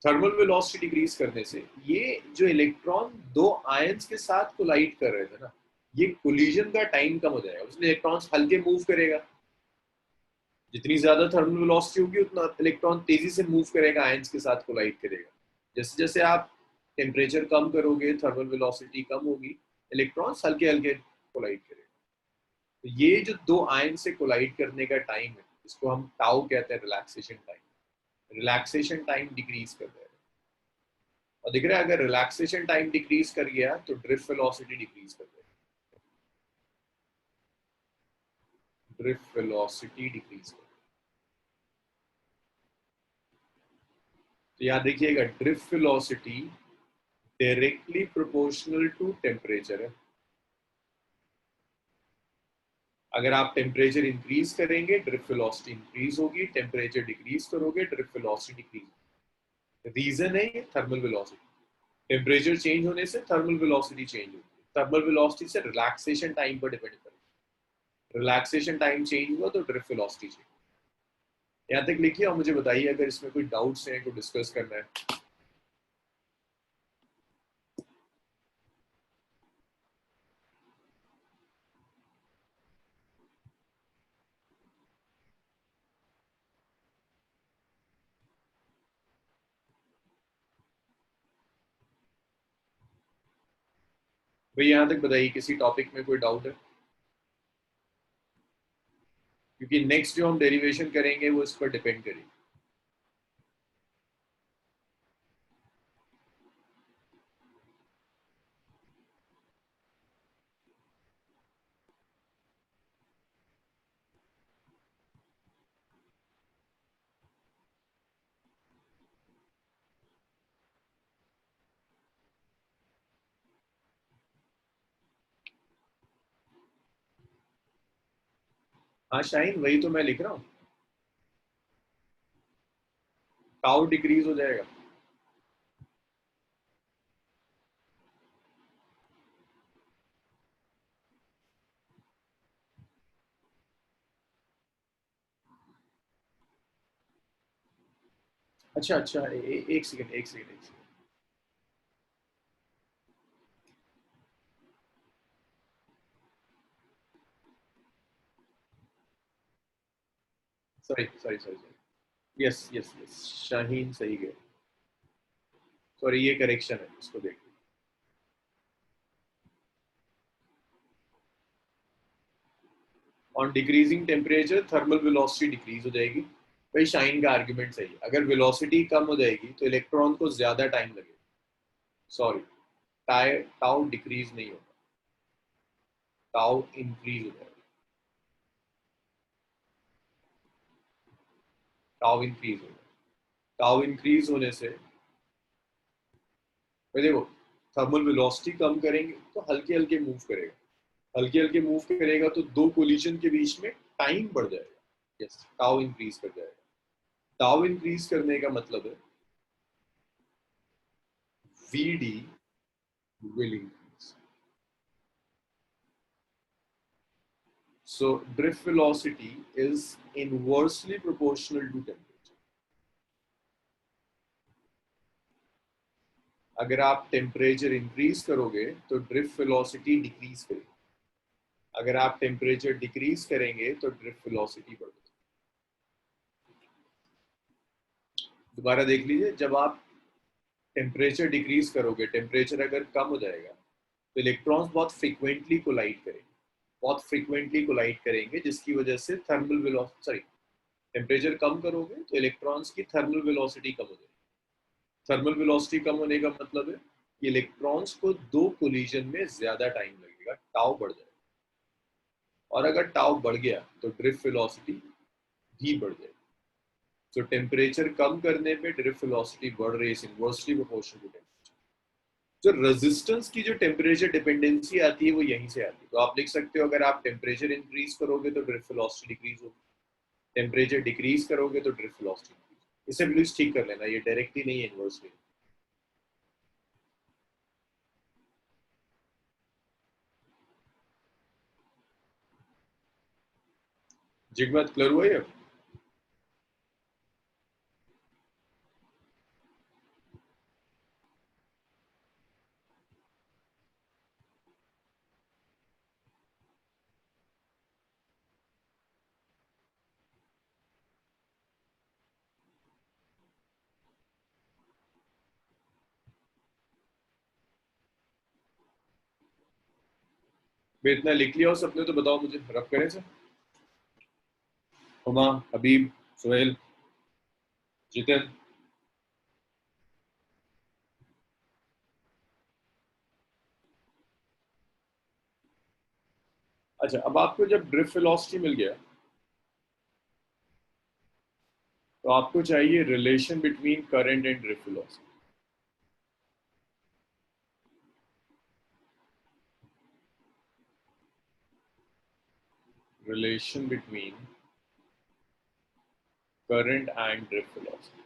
थर्मल वेलोसिटी डिक्रीज करने से ये जो इलेक्ट्रॉन दो आयंस के साथ कोलाइड कर रहे थे ना, ये कोलिजन का टाइम कम हो जाएगा, उसमें इलेक्ट्रॉन्स हल्के मूव करेगा। जितनी ज्यादा थर्मल वेलोसिटी होगी उतना इलेक्ट्रॉन तेजी से मूव करेगा, आयंस के साथ कोलाइड करेगा। जैसे जैसे आप टेम्परेचर कम करोगे, थर्मल वेलोसिटी कम होगी, इलेक्ट्रॉन्स हल्के हल्के कोलाइड करेगा। तो ये जो दो आयन से कोलाइड करने का टाइम है, इसको हम टाउ कहते हैं, relaxation time. Relaxation time decrease कर देगा। और दिख रहा है, अगर रिलैक्सेशन टाइम डिक्रीज कर गया तो ड्रिफ्ट वेलोसिटी डिक्रीज कर देगा। ड्रिफ्ट वेलोसिटी डिक्रीज कर, तो याद रखिएगा drift velocity directly proportional to temperature है। अगर आप टेम्परेचर इंक्रीज करेंगे ड्रिफ्ट वेलोसिटी इंक्रीज होगी, टेम्परेचर डिक्रीज करोगे ड्रिफ्ट वेलोसिटी डिक्रीज। रीजन है ये थर्मल वेलोसिटी। टेम्परेचर चेंज होने से थर्मल वेलोसिटी चेंज होगी, थर्मल वेलोसिटी से रिलैक्सेशन टाइम पर डिपेंड करेगा। रिलैक्सेशन टाइम चेंज हुआ तो ड्रिफ्ट वेलोसिटी चेंज। यहाँ तक लिखिए और मुझे बताइए अगर इसमें कोई डाउट्स हैं, कोई डिस्कस करना है। भाई यहाँ तक बताइए किसी टॉपिक में कोई डाउट है, क्योंकि नेक्स्ट जो हम डेरिवेशन करेंगे वो इस पर डिपेंड करेगी। हाँ शाइन, वही तो मैं लिख रहा हूँ, टाउ डिक्रीज हो जाएगा। अच्छा अच्छा, एक सेकंड एक सेकंड एक second, sorry sorry sorry sorry, yes yes yes, Shaheen सही गए। सॉरी ये करेक्शन है, इसको देख। On decreasing temperature thermal velocity decrease हो जाएगी। भाई शाइन का आर्ग्यूमेंट सही है, अगर वेलोसिटी कम हो जाएगी तो इलेक्ट्रॉन को ज्यादा टाइम लगेगा। सॉरी, टाउ डिक्रीज नहीं होगा, टाउ इंक्रीज हो जाएगा। टाउ इंक्रीज होगा, टाउ इंक्रीज होने से भाई देखो, थर्मल वेलोसिटी कम करेंगे तो हल्के हल्के मूव करेगा, हल्के हल्के मूव करेगा तो दो कोलिजन के बीच में टाइम बढ़ जाएगा। यस, टाउ इंक्रीज कर जाएगा। टाउ इंक्रीज करने का मतलब है VD will increase. So drift velocity is inversely proportional to temperature. अगर आप टेम्परेचर इंक्रीज करोगे तो ड्रिफ्ट वेलोसिटी डिक्रीज करेगी, अगर आप टेम्परेचर डिक्रीज करेंगे तो ड्रिफ्ट वेलोसिटी बढ़ेगी। दोबारा देख लीजिए, जब आप टेम्परेचर डिक्रीज करोगे, टेम्परेचर अगर कम हो जाएगा तो इलेक्ट्रॉन्स बहुत फ्रिक्वेंटली कोलाइड करेंगे, बहुत फ्रीक्वेंटली कोलाइड करेंगे, जिसकी वजह से थर्मल वेलोसिटी, सॉरी, टेम्परेचर कम करोगे तो इलेक्ट्रॉन्स की थर्मल वेलोसिटी कम हो जाएगी। थर्मल वेलोसिटी कम होने का मतलब है कि इलेक्ट्रॉन्स को दो कोलिजन में ज्यादा टाइम लगेगा, टाउ बढ़ जाएगा, और अगर टाउ बढ़ गया तो ड्रिफ्ट वेलोसिटी भी बढ़ जाएगी। तो टेम्परेचर कम करने पे ड्रिफ्ट वेलोसिटी बढ़ रही है इनवर्सली प्रोपोर्शनल टू टेम्परेचर। जो रेजिस्टेंस की जो टेम्परेचर डिपेंडेंसी आती है वो यहीं से आती है। तो आप लिख सकते हो अगर आप टेम्परेचर इंक्रीज करोगे तो ड्रिफ्ट वेलोसिटी डिक्रीज होगी, टेम्परेचर डिक्रीज करोगे तो ड्रिफ्ट वेलोसिटी इंक्रीज। इसे प्लीज ठीक कर लेना, ये डायरेक्टली नहीं है, इनवर्सली। जिग बात क्लियर हुआ है अब? मैं इतना लिख लिया हो सबने तो बताओ मुझे, रब करें सर। हुमा, हबीब, सुहेल, जितिन। अच्छा, अब आपको जब ड्रिफ्ट वेलोसिटी मिल गया तो आपको चाहिए relation between current and drift velocity. Relation between current and drift velocity.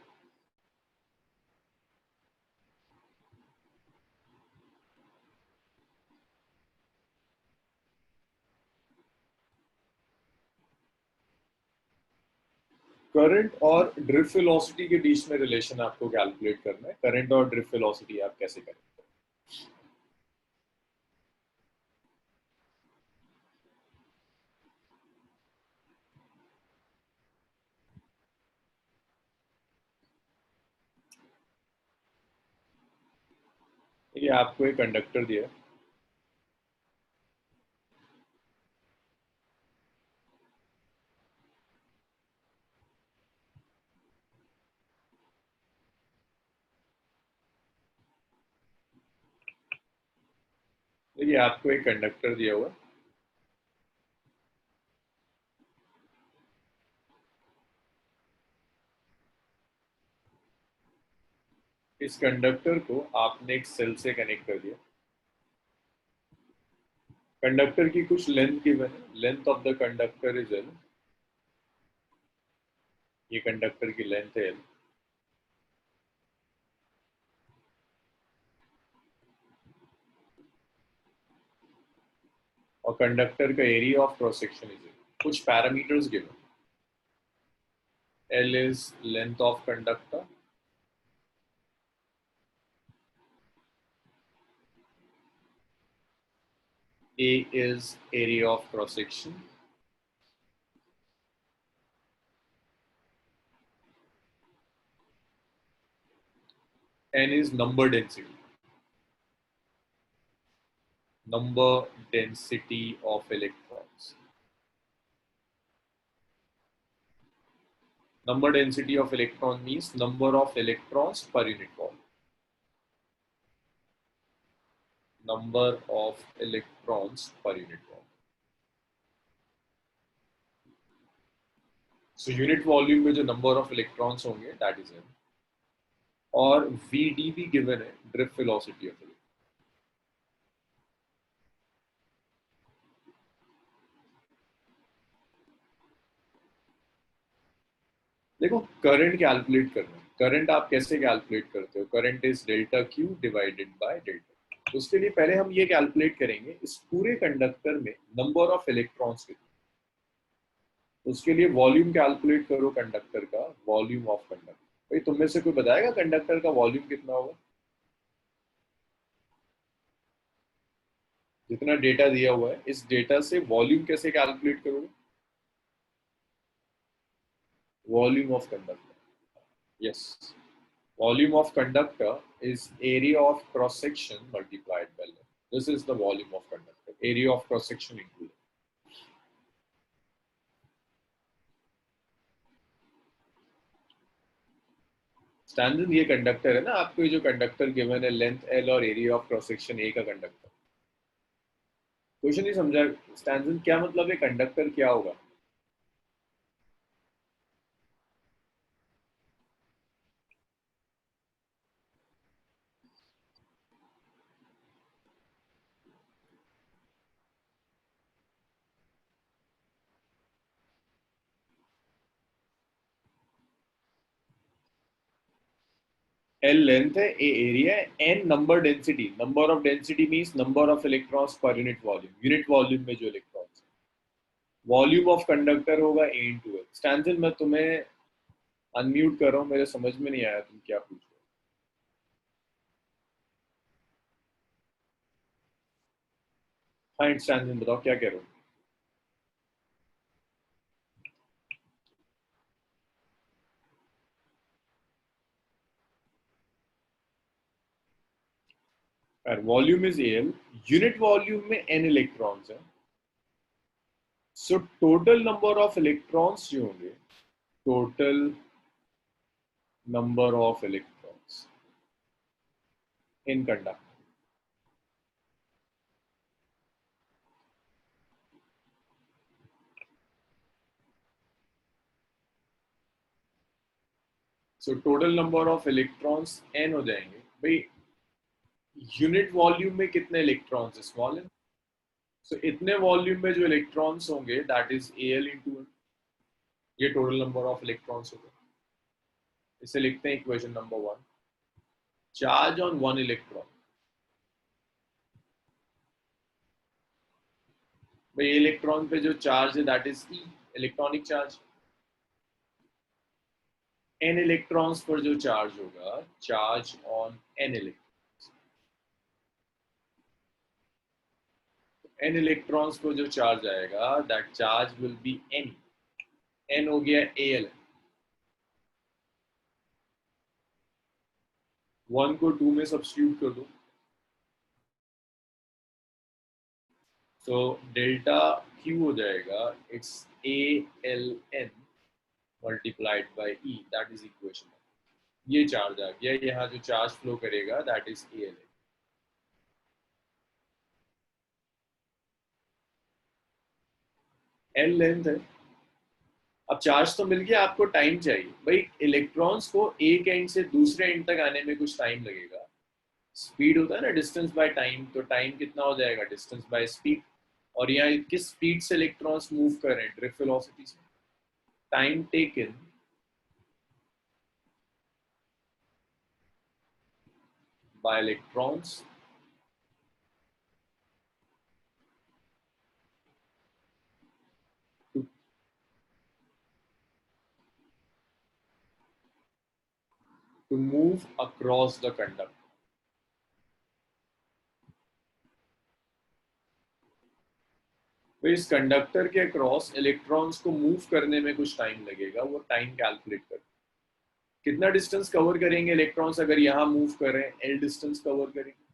Current और ड्रिफ्ट वेलोसिटी के बीच में रिलेशन आपको कैलकुलेट करना है। करंट और ड्रिफ्ट वेलोसिटी आप कैसे करेंगे? ये आपको एक कंडक्टर दिया है, देखिए आपको एक कंडक्टर दिया हुआ है, इस कंडक्टर को आपने एक सेल से कनेक्ट कर दिया। कंडक्टर की कुछ लेंथ गिवन है, length of the conductor is L. ये कंडक्टर की लेंथ है एल, और कंडक्टर का area of cross section is L. कुछ parameters given, L is length of conductor, A is area of cross section, n is number density, number density of electrons. Number density of electron means number of electrons per unit volume. Number of electrons per unit volume. So unit volume में जो number of electrons होंगे that is n. और Vd भी given है, drift velocity of electron. देखो current calculate करना है, current आप कैसे कैलकुलेट करते हो? Current is delta Q divided by delta. उसके लिए पहले हम ये कैलकुलेट करेंगे इस पूरे कंडक्टर में नंबर ऑफ इलेक्ट्रॉन्स कितने। उसके लिए वॉल्यूम कैलकुलेट करो कंडक्टर का, वॉल्यूम ऑफ कंडक्टर। भाई तुम में से कोई बताएगा कंडक्टर का वॉल्यूम कितना होगा? जितना डेटा दिया हुआ है इस डेटा से वॉल्यूम कैसे कैलकुलेट करोगे? Volume of conductor, yes, volume of conductor is area of cross section multiplied by length. This is the volume of conductor, area of cross section included. Standard ये conductor है ना, आपको ये जो conductor given है length L और area of cross section A का conductor. Question नहीं समझा, स्टैंडर्ड क्या मतलब है, कंडक्टर क्या होगा? एल लेंथ है, ए एरिया है, n number density, number of density means number of electrons per unit volume में जो इलेक्ट्रॉन्स, वॉल्यूम ऑफ कंडक्टर होगा ए इंटू एल। स्टैंडर्ड मैं तुम्हें अनम्यूट कर रहा हूँ, मेरे समझ में नहीं आया तुम क्या पूछ रहे हो। हाँ स्टैंडर्ड बताओ क्या कह रहे हो। Volume is l, unit volume में एन इलेक्ट्रॉन्स है, so total number of electrons जो होंगे, total number of electrons in conductor, so total number of electrons n हो जाएंगे भाई। यूनिट वॉल्यूम में कितने इलेक्ट्रॉन्स है, स्मॉल एन, सो इतने वॉल्यूम में जो इलेक्ट्रॉन्स होंगे that is a l into n, ये टोटल नंबर ऑफ इलेक्ट्रॉन्स होगा। इसे लिखते हैं equation number one, charge on one electron, भाई इलेक्ट्रॉन पे जो चार्ज है that is e, electronic charge. N electrons पर जो चार्ज होगा, charge on n electron, n electrons पर जो चार्ज आएगा that charge will be n, n हो गया ए एल, वन को टू में सब्स्टिट्यूट कर दो, सो डेल्टा क्यू हो जाएगा, it's a l n multiplied by e, that is equation. ये चार्ज आ गया, यहाँ जो चार्ज फ्लो करेगा that is a l n. L length है, अब चार्ज तो मिल गया, आपको टाइम चाहिए भाई। इलेक्ट्रॉन्स को एक एंड से दूसरे एंड तक आने में कुछ टाइम लगेगा, स्पीड होता है ना डिस्टेंस बाय टाइम, तो टाइम कितना हो जाएगा, डिस्टेंस बाय स्पीड। और यहाँ किस स्पीड से इलेक्ट्रॉन्स मूव कर रहे हैं, ड्रिफ्ट वेलोसिटी से। Time taken by electrons to move across the conductor. तो इस कंडक्टर के अक्रॉस इलेक्ट्रॉन्स को मूव करने में कुछ टाइम लगेगा, वो टाइम कैलकुलेट कर, कितना डिस्टेंस कवर करेंगे इलेक्ट्रॉन्स, अगर यहाँ मूव कर रहे हैं एल डिस्टेंस कवर करेंगे,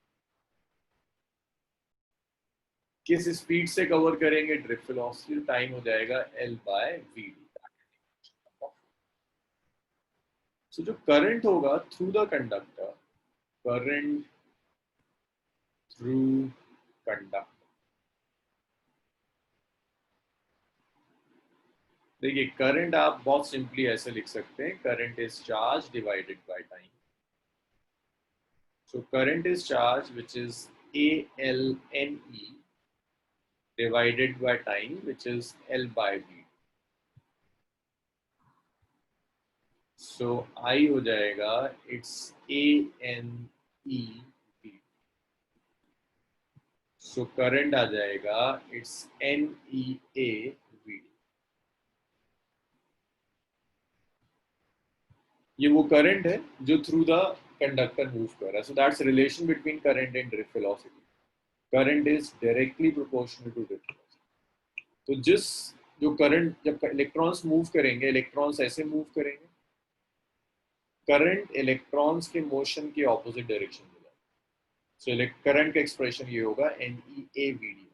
किस स्पीड से कवर करेंगे, ड्रिफ्ट वेलोसिटी, टाइम हो जाएगा l by v d. So जो करंट होगा through the conductor, current through conductor, देखिए करंट आप बहुत सिंपली ऐसे लिख सकते हैं, current is charge divided by time. So current is charge which is a l n e divided by time which is L by V. So I हो जाएगा it's A N E V. So current आ जाएगा it's N E A V. ये वो current है जो through the conductor move कर रहा है, so that's relation between current and drift velocity. Current is directly proportional to drift velocity. तो जिस जो करंट, जब इलेक्ट्रॉन्स मूव करेंगे, इलेक्ट्रॉन्स ऐसे मूव करेंगे, करंट इलेक्ट्रॉन्स के मोशन के ऑपोजिट डायरेक्शन में जाएगा। सो करंट का एक्सप्रेशन ये होगा n e a v d.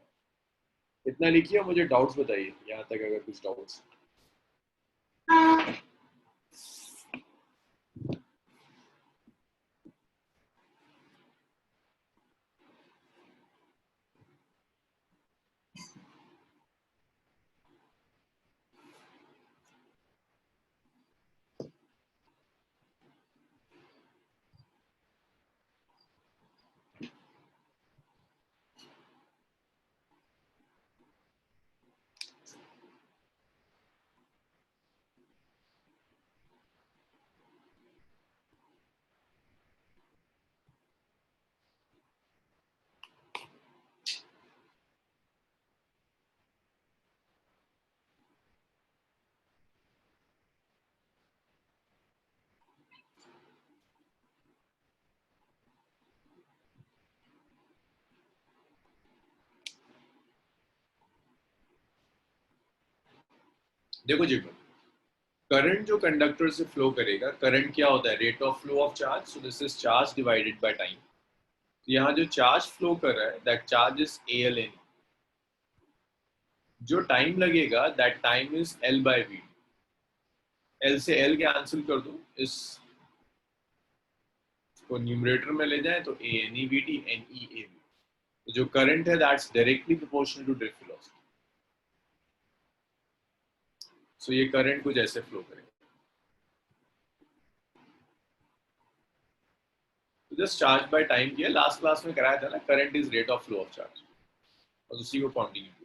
इतना लिखिए, मुझे डाउट्स बताइए यहाँ तक अगर कुछ डाउट्स। देखो जी, करंट जो कंडक्टर से फ्लो करेगा, करंट क्या होता है? Rate of flow of charge. So this is charge divided by time. यहाँ जो चार्ज फ्लो कर रहा है, दैट चार्ज इज ALN। जो टाइम लगेगा, that time is L/V। L से L कैंसिल कर दो, इस को न्यूमरेटर में ले जाए तो ANEVT NEAV। तो जो करंट है, that's directly proportional to drift velocity. So ये करंट कुछ ऐसे फ्लो करेगा। तो जस्ट चार्ज बाय टाइम किया, लास्ट क्लास में कराया था ना, current is rate of flow of charge, और उसी को कंटिन्यू किया।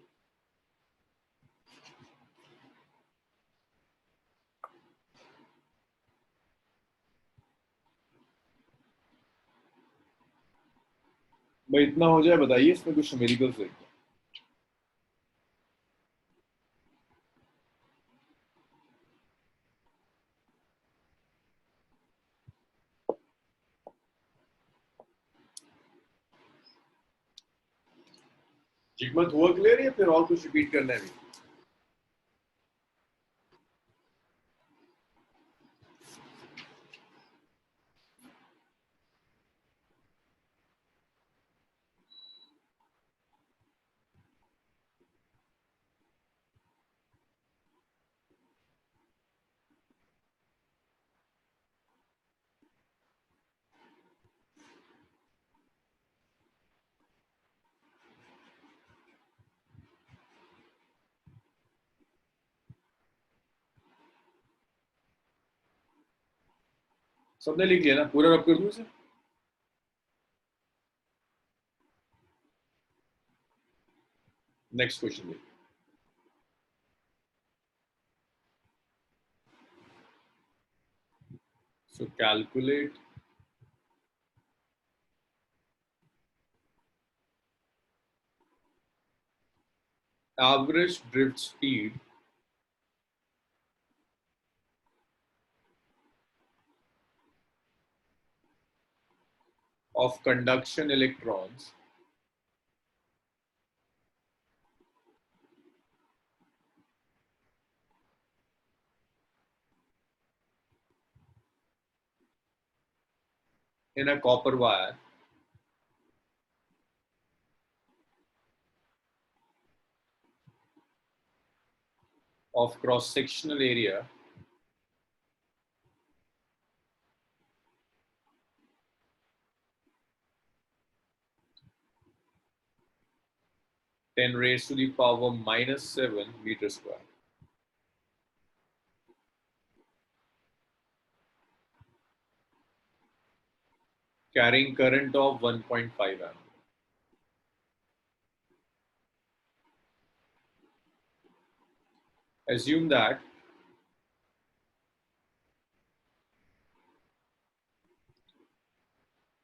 भाई इतना हो जाए बताइए, इसमें कुछ न्यूमेरिकल्स है? जिगमत हुआ क्लियर या फिर और कुछ रिपीट करना है भी? सबने लिख लिया ना? पूरा रब कर दूं इसे? नेक्स्ट क्वेश्चन देखिए। सो calculate average drift speed of conduction electrons in a copper wire of cross-sectional area ten raised to the power -7 meter square, carrying current of 1.5 amp. Assume that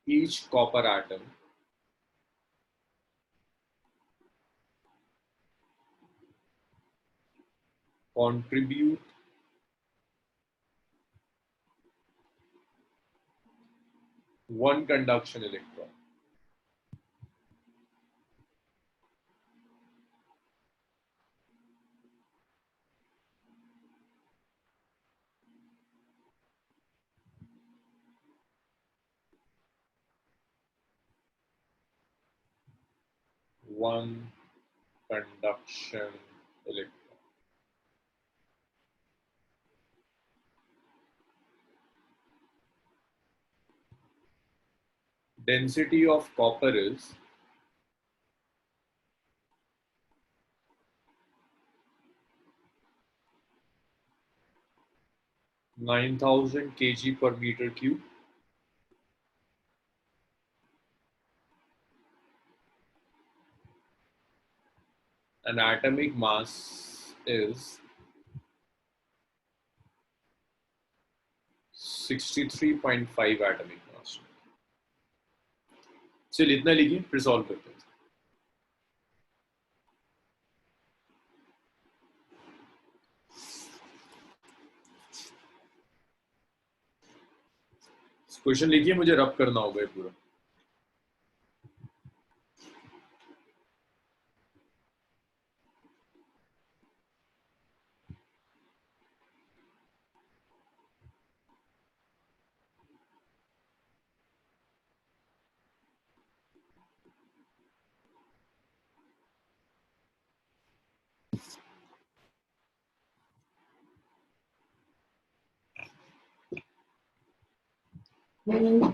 each copper atom contribute one conduction electron. One conduction electron. Density of copper is 9,000 kg per meter cube. And atomic mass is 63.5 atomic mass. चलिए इतना लिखिए, फिर solve करते हैं। Question लिखिए, मुझे रब करना होगा पूरा। देखिए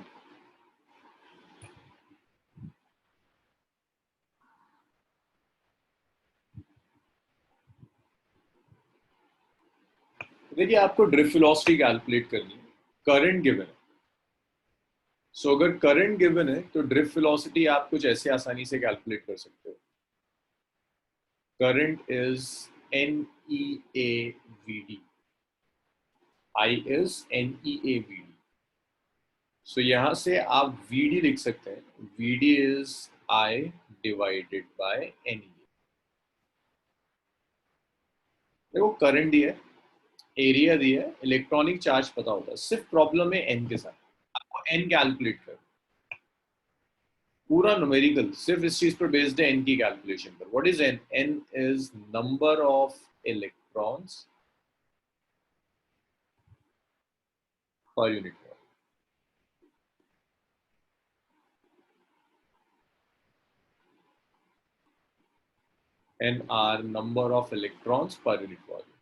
आपको ड्रिफ्ट वेलोसिटी कैलकुलेट करनी है, करंट गिवन है। सो अगर करंट गिवन है तो ड्रिफ्ट वेलोसिटी आप कुछ ऐसे आसानी से कैलकुलेट कर सकते हो। Current is NEAVD, I is NEAVD। सो यहां से आप VD लिख सकते हैं, VD is I divided by NEA। देखो करंट दिया है, एरिया दिया है, इलेक्ट्रॉनिक चार्ज पता होता है, सिर्फ प्रॉब्लम है n के साथ। आपको n कैलकुलेट कर, पूरा न्यूमेरिकल सिर्फ इस चीज पर बेस्ड है n की कैलकुलेशन पर। What is n? n is number of electrons per unit volume. n are number of electrons per unit volume.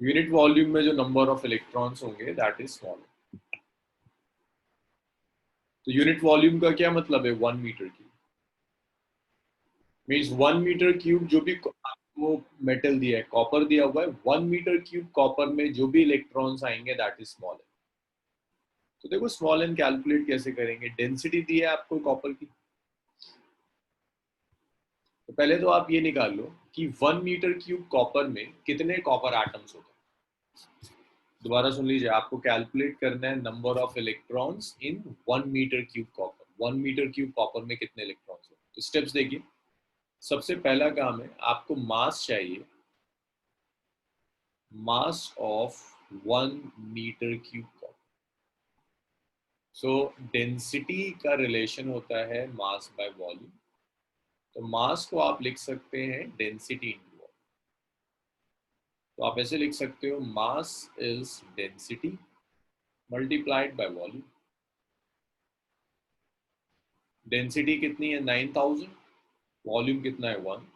Unit volume में जो नंबर ऑफ इलेक्ट्रॉन्स होंगे दैट इज स्मॉल। तो यूनिट वॉल्यूम का क्या मतलब है? 1 metre cube means 1 metre cube जो भी आपको मेटल दिया है, कॉपर दिया हुआ है, 1 मीटर क्यूब कॉपर में जो भी इलेक्ट्रॉन्स आएंगे दैट इज स्मॉल। तो देखो स्मॉल एन कैलकुलेट कैसे करेंगे? डेंसिटी दी है आपको कॉपर की, तो पहले तो आप ये निकाल लो कि 1 मीटर क्यूब कॉपर में कितने कॉपर एटम्स होते हैं। दोबारा सुन लीजिए, आपको कैलकुलेट करना है number of electrons in 1 metre cube copper. 1 metre cube copper में कितने इलेक्ट्रॉन्स होते हैं? तो स्टेप्स देखिए। सबसे पहला काम है, आपको मास चाहिए, mass of 1 metre cube copper. So density का रिलेशन होता है मास बाय वॉल्यूम। तो मास को आप लिख सकते हैं डेंसिटी इंटू वॉल्यूम। तो आप ऐसे लिख सकते हो, mass is density multiplied by volume. Density कितनी है? 9000। वॉल्यूम कितना है? 1।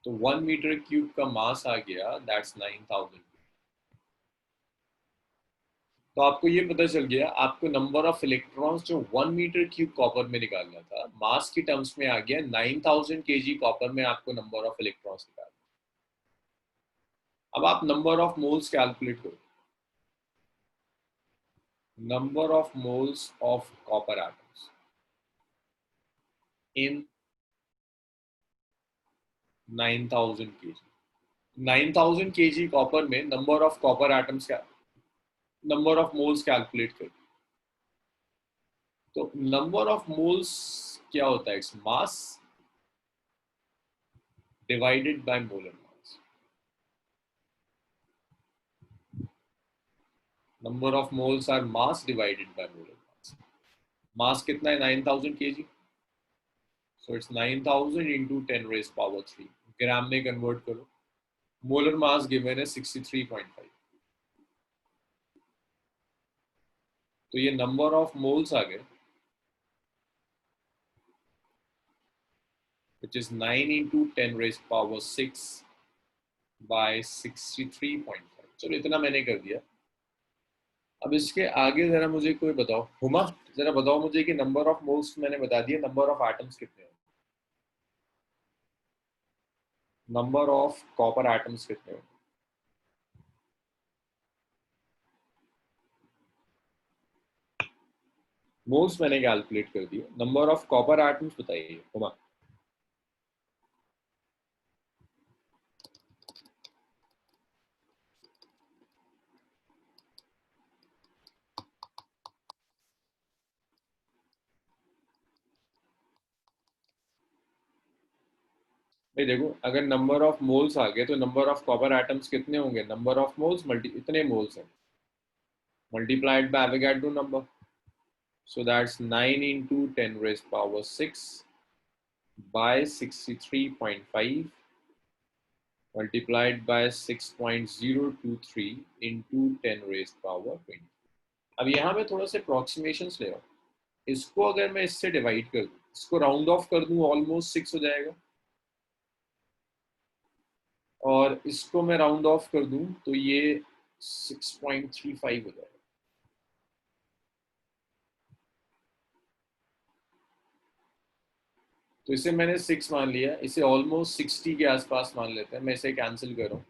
तो 1 मीटर क्यूब का मास आ गया, दैट्स 9000। तो आपको ये पता चल गया, आपको नंबर ऑफ इलेक्ट्रॉन्स जो 1 मीटर क्यूब कॉपर में निकालना था, मास की टर्म्स में आ गया 9000 kg कॉपर में आपको नंबर ऑफ इलेक्ट्रॉन्स निकालना। अब आप नंबर ऑफ मोल्स कैलकुलेट करो। Number of moles of copper atoms in 9000 kg। 9000 kg copper में नंबर ऑफ कॉपर एटम्स का नंबर ऑफ मोल्स कैलकुलेट करो। तो नंबर ऑफ मोल्स क्या होता है? It's mass divided by molar mass. Number of moles are mass divided by molar mass. Mass कितना है? 9000 kg। So it's 9000 into 10⁻³ gram में convert करो। मोलर मास गिवन है 63.5। तो ये नंबर ऑफ मोल्स आ गए, which is 9 into 10⁻6 by 63.5। चलो इतना मैंने कर दिया। अब इसके आगे जरा मुझे कोई बताओ, हुमा जरा बताओ मुझे कि नंबर ऑफ मोल्स मैंने बता दिया, नंबर ऑफ एटम्स कितने हैं? नंबर ऑफ कॉपर एटम्स कितने हैं? मोल्स मैंने कैलकुलेट कर दिया, नंबर ऑफ कॉपर एटम्स बताइए हुमा। भाई देखो, अगर नंबर ऑफ मोल्स आ गए तो नंबर ऑफ कॉपर एटम्स कितने होंगे? नंबर ऑफ मोल्स मल्टी इतने मोल्स हैं multiplied by Avogadro number. So that's 9 into 10⁻6 by 63.5 multiplied by 6.023 into 10⁻20। अब यहाँ मैं थोड़ा से अप्रोक्सीमेशंस ले रहा हूँ। इसको अगर मैं इससे डिवाइड कर दूँ, इसको राउंड ऑफ कर दूँ, ऑलमोस्ट 6 हो जाएगा। और इसको मैं राउंड ऑफ कर दूं तो ये 6.35 हो जाएगा। तो इसे मैंने 6 मान लिया, इसे ऑलमोस्ट 60 के आसपास मान लेते हैं, मैं इसे कैंसिल करूं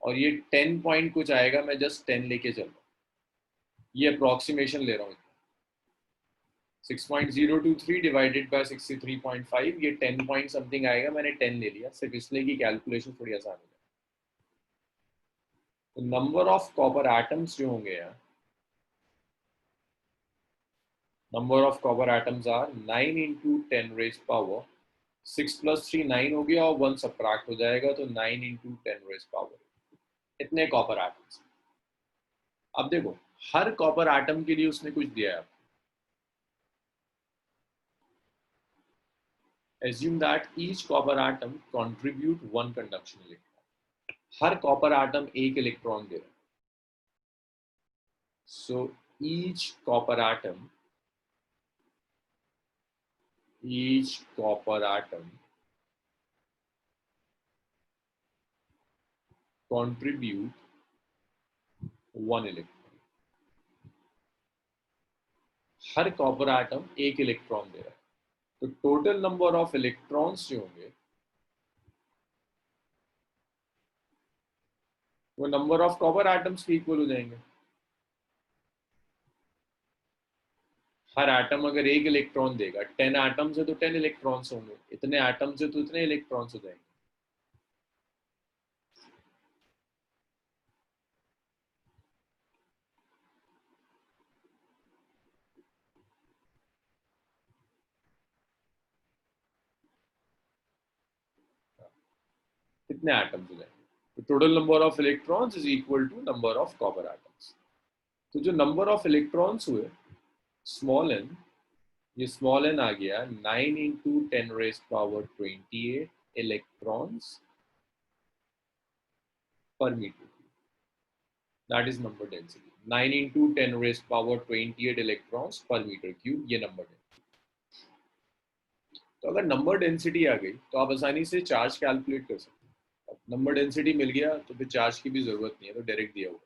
और ये 10 पॉइंट कुछ आएगा, मैं जस्ट 10 लेके चल रहा हूँ, ये अप्रोक्सीमेशन ले रहा हूँ। 6.023 डिवाइडेड बाय 63.5, ये 10 पॉइंट समथिंग आएगा, मैंने 10 ले लिया सिर्फ इसलिए कि कैलकुलेशन थोड़ी आसान हो जाए। तो नंबर ऑफ कॉपर एटम्स जो होंगे यार, number of copper atoms are 9 into 10 raise power 6 plus 3 9 हो गया और 1 सब्ट्रैक्ट हो जाएगा, तो 9 इंटू 10 रेज पावर इतने कॉपर एटम्स। अब देखो हर कॉपर एटम के लिए उसने कुछ दिया है। assume that each copper atom contribute one conduction electron, her copper atom एक इलेक्ट्रॉन दे रहा है। so each copper atom contribute one electron, हर कॉपर एटम एक इलेक्ट्रॉन दे रहा है। तो टोटल नंबर ऑफ इलेक्ट्रॉन्स जो होंगे वो नंबर ऑफ कॉपर एटम्स के इक्वल हो जाएंगे। हर एटम अगर एक इलेक्ट्रॉन देगा, 10 एटम्स है तो 10 इलेक्ट्रॉन्स होंगे, इतने एटम्स है तो इतने इलेक्ट्रॉन्स हो जाएंगे। कितने एटम्स हो जाएंगे, तो total number of electrons is equal to number of copper atoms. तो जो नंबर ऑफ इलेक्ट्रॉन्स हुए स्मॉल एन, ये स्मॉल एन आ गया 9 into 10 raise power 28 electrons per metre, that is number density. 9 into 10 raise power 28 electrons per metre cube, ये number density. तो अगर number density आ गई तो आप आसानी से चार्ज कैलकुलेट कर सकते हैं। नंबर डेंसिटी मिल गया तो फिर चार्ज की भी जरूरत नहीं है, तो डायरेक्ट दिया हुआ।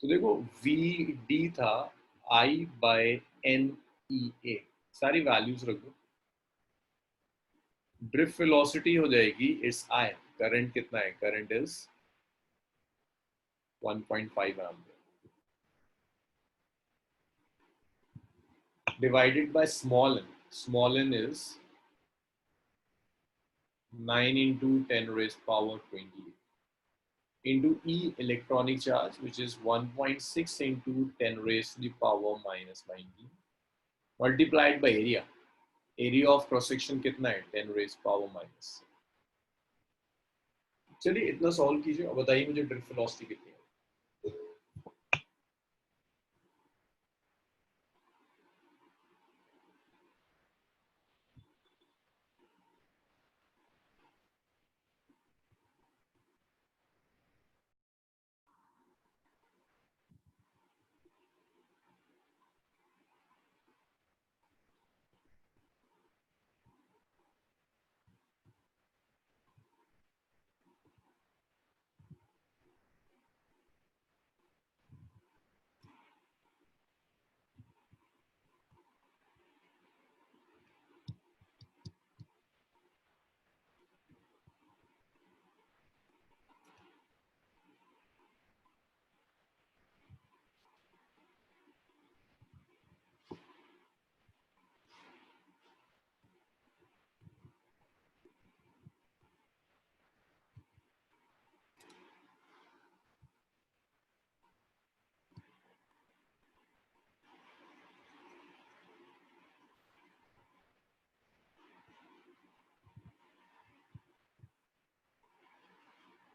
तो देखो वी डी था आई बाय एन ई ए, सारी वैल्यूज रख दो। ड्रिफ्ट वेलोसिटी हो जाएगी इट्स आई, करंट कितना है, current is 1.5 ampere divided by small n is 9 into 10 raised power 28 into E electronic charge, which is 1.6 into 10 raised to the power minus 19 multiplied by area. Area of cross section कितना है, 10 raised power minus। चलिए इतना solve कीजिए और बताइए मुझे drift velocity कितनी है।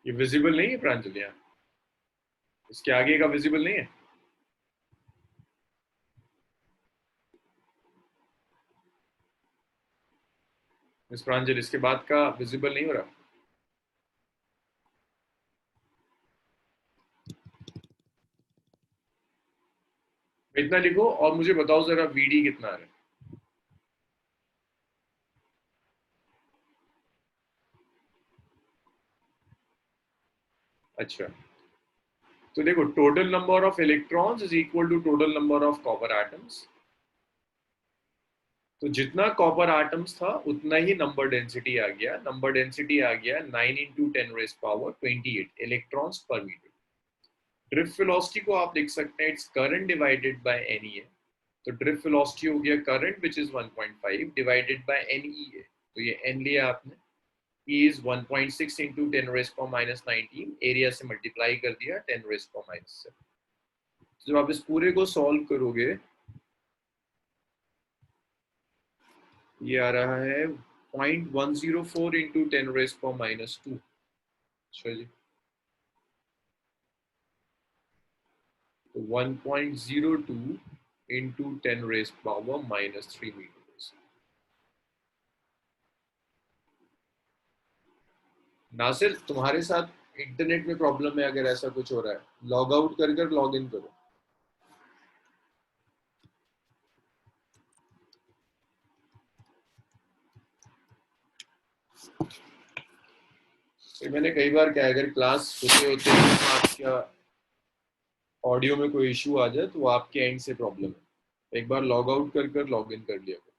ये विजिबल नहीं है प्रांजल, यहाँ इसके आगे का विजिबल नहीं है। मिस प्रांजल इसके बाद का विजिबल नहीं हो रहा। इतना लिखो और मुझे बताओ जरा वीडी कितना है। अच्छा तो देखो total number of electrons is equal to total number of copper atoms. तो जितना कॉपर आटम्स था उतना ही नंबर डेंसिटी आ गया। नंबर डेंसिटी आ गया 9 into 10⁻28 electrons per metre. Drift velocity को आप लिख सकते हैं its current divided by NEA। तो ड्रिफ्ट वेलोसिटी हो गया current which is 1.5 divided by NEA। तो ये n लिया आपने, E is 1.6 into 10⁻19 एरिया से मल्टीप्लाई कर दिया 10⁻7। जब आप इस पूरे को सॉल्व करोगे ये आ रहा है 0.104 into 10⁻²। अच्छा जी, तो 1.02 into 10⁻³ मीटर। नासिर, तुम्हारे साथ इंटरनेट में प्रॉब्लम है, अगर ऐसा कुछ हो रहा है लॉग आउट कर लॉग इन करो। तो मैंने कई बार क्या, अगर क्लास होते होते आपका ऑडियो में कोई इशू आ जाए तो वो आपके एंड से प्रॉब्लम है। एक बार लॉग आउट कर लॉग इन कर लिया करो।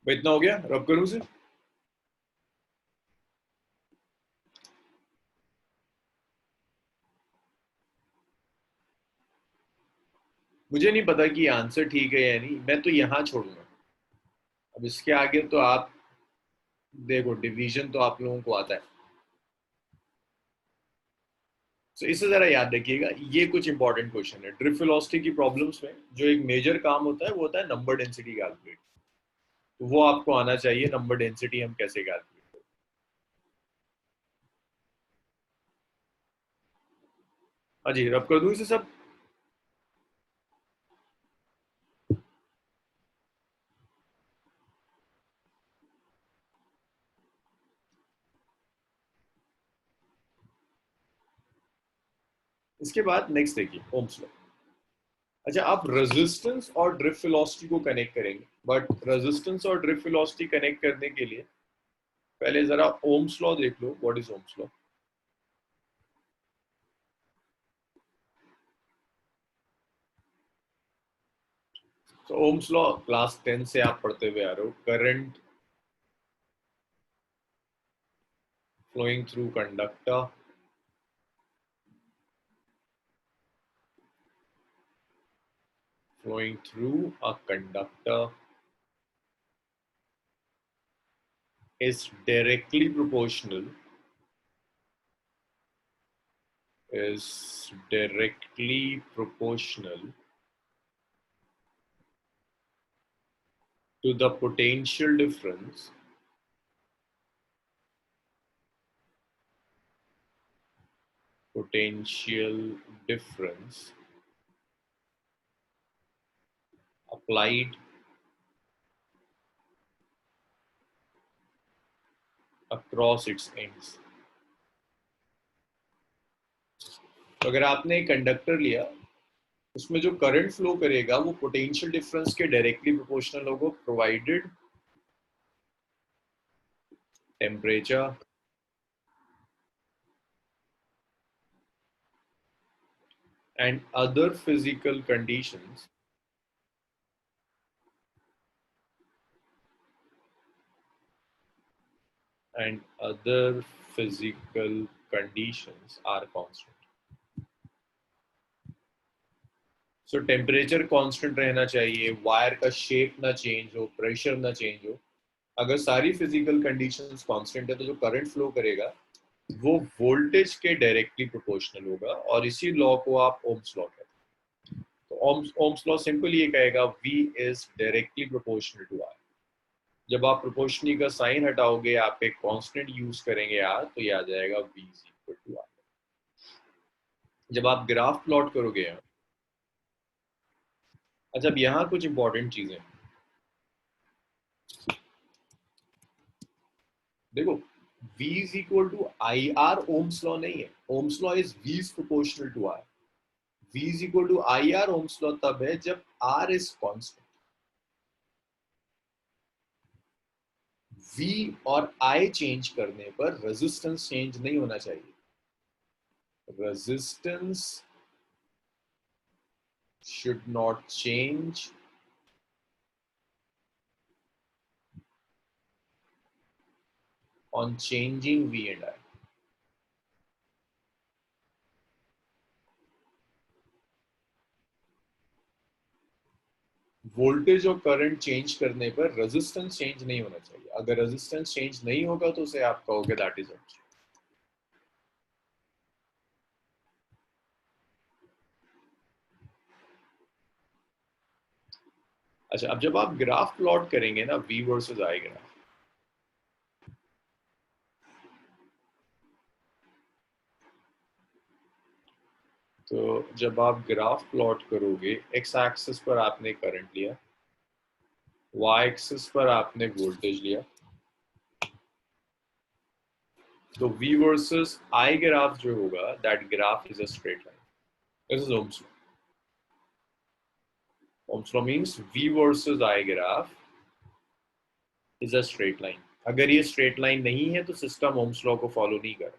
भाई इतना हो गया, रब करूं से? मुझे नहीं पता कि आंसर ठीक है या नहीं, मैं तो यहाँ छोड़ूंगा। अब इसके आगे तो आप देखो, डिवीजन तो आप लोगों को आता है। तो इसे जरा याद रखिएगा, ये कुछ इंपॉर्टेंट क्वेश्चन है। ड्रिफ्ट वेलोसिटी की प्रॉब्लम्स में जो एक मेजर काम होता है वो होता है नंबर डेंसिटी कैलकुलेट। तो वो आपको आना चाहिए, नंबर डेंसिटी हम कैसे कैलकुलेट। हाँ जी, रब कर दूं इसे सब। इसके बाद नेक्स्ट देखिए, ओम्स लॉ। अच्छा, आप रेजिस्टेंस और ड्रिफ्ट वेलोसिटी को कनेक्ट करेंगे, बट रेजिस्टेंस और ड्रिफ्ट वेलोसिटी कनेक्ट करने के लिए पहले जरा ओम्स लॉ देख लो। What is Ohm's law? तो ओम्स लॉ क्लास 10 से आप पढ़ते हुए आ रहे हो। Current flowing through conductor flowing through a conductor is directly proportional is directly proportional to the potential difference applied across its ends। तो अगर आपने एक कंडक्टर लिया, उसमें जो करंट फ्लो करेगा वो पोटेंशियल डिफरेंस के डायरेक्टली प्रोपोर्शनल होगा, provided temperature and other physical conditions and other physical conditions are constant। So temperature constant रहना चाहिए, वायर का शेप ना चेंज हो, प्रेशर ना चेंज हो। अगर सारी फिजिकल कंडीशंस कांस्टेंट है तो जो करंट फ्लो करेगा वो वोल्टेज के डायरेक्टली प्रोपोर्शनल होगा, और इसी लॉ को आप ओम्स लॉ कहते हैं। तो ओम्स लॉ सिंपल ये कहेगा V is directly proportional to R। जब आप प्रोपोर्शनली का साइन हटाओगे, आप एक कांस्टेंट यूज करेंगे R, तो ये आ जाएगा V is equal to R। जब आप ग्राफ प्लॉट करोगे, अच्छा, अब यहाँ कुछ इंपॉर्टेंट चीजें देखो। V is equal to I R Ohm's law नहीं है। Ohm's law is V is proportional to R। V is equal to I R Ohm's law तब है जब R इज कांस्टेंट। V और I चेंज करने पर रेजिस्टेंस चेंज नहीं होना चाहिए। Resistance should not change on changing V and I। Voltage और करंट चेंज करने पर रेजिस्टेंस चेंज नहीं होना चाहिए। अगर रेजिस्टेंस चेंज नहीं होगा तो उसे आप कहोगे दैट इज ऑब्जेक्ट। अच्छा, अब जब आप ग्राफ प्लॉट करेंगे ना, V वर्सेस I ग्राफ, तो जब आप ग्राफ प्लॉट करोगे, एक्स एक्सिस पर आपने करंट लिया, वाई एक्सिस पर आपने वोल्टेज लिया, तो V वर्सेस I ग्राफ जो होगा, that graph is a straight line. This is Ohm's law. Ohm's law means V versus I graph is a straight line. अगर ये स्ट्रेट लाइन नहीं है तो सिस्टम ओम्स लॉ को फॉलो नहीं कर।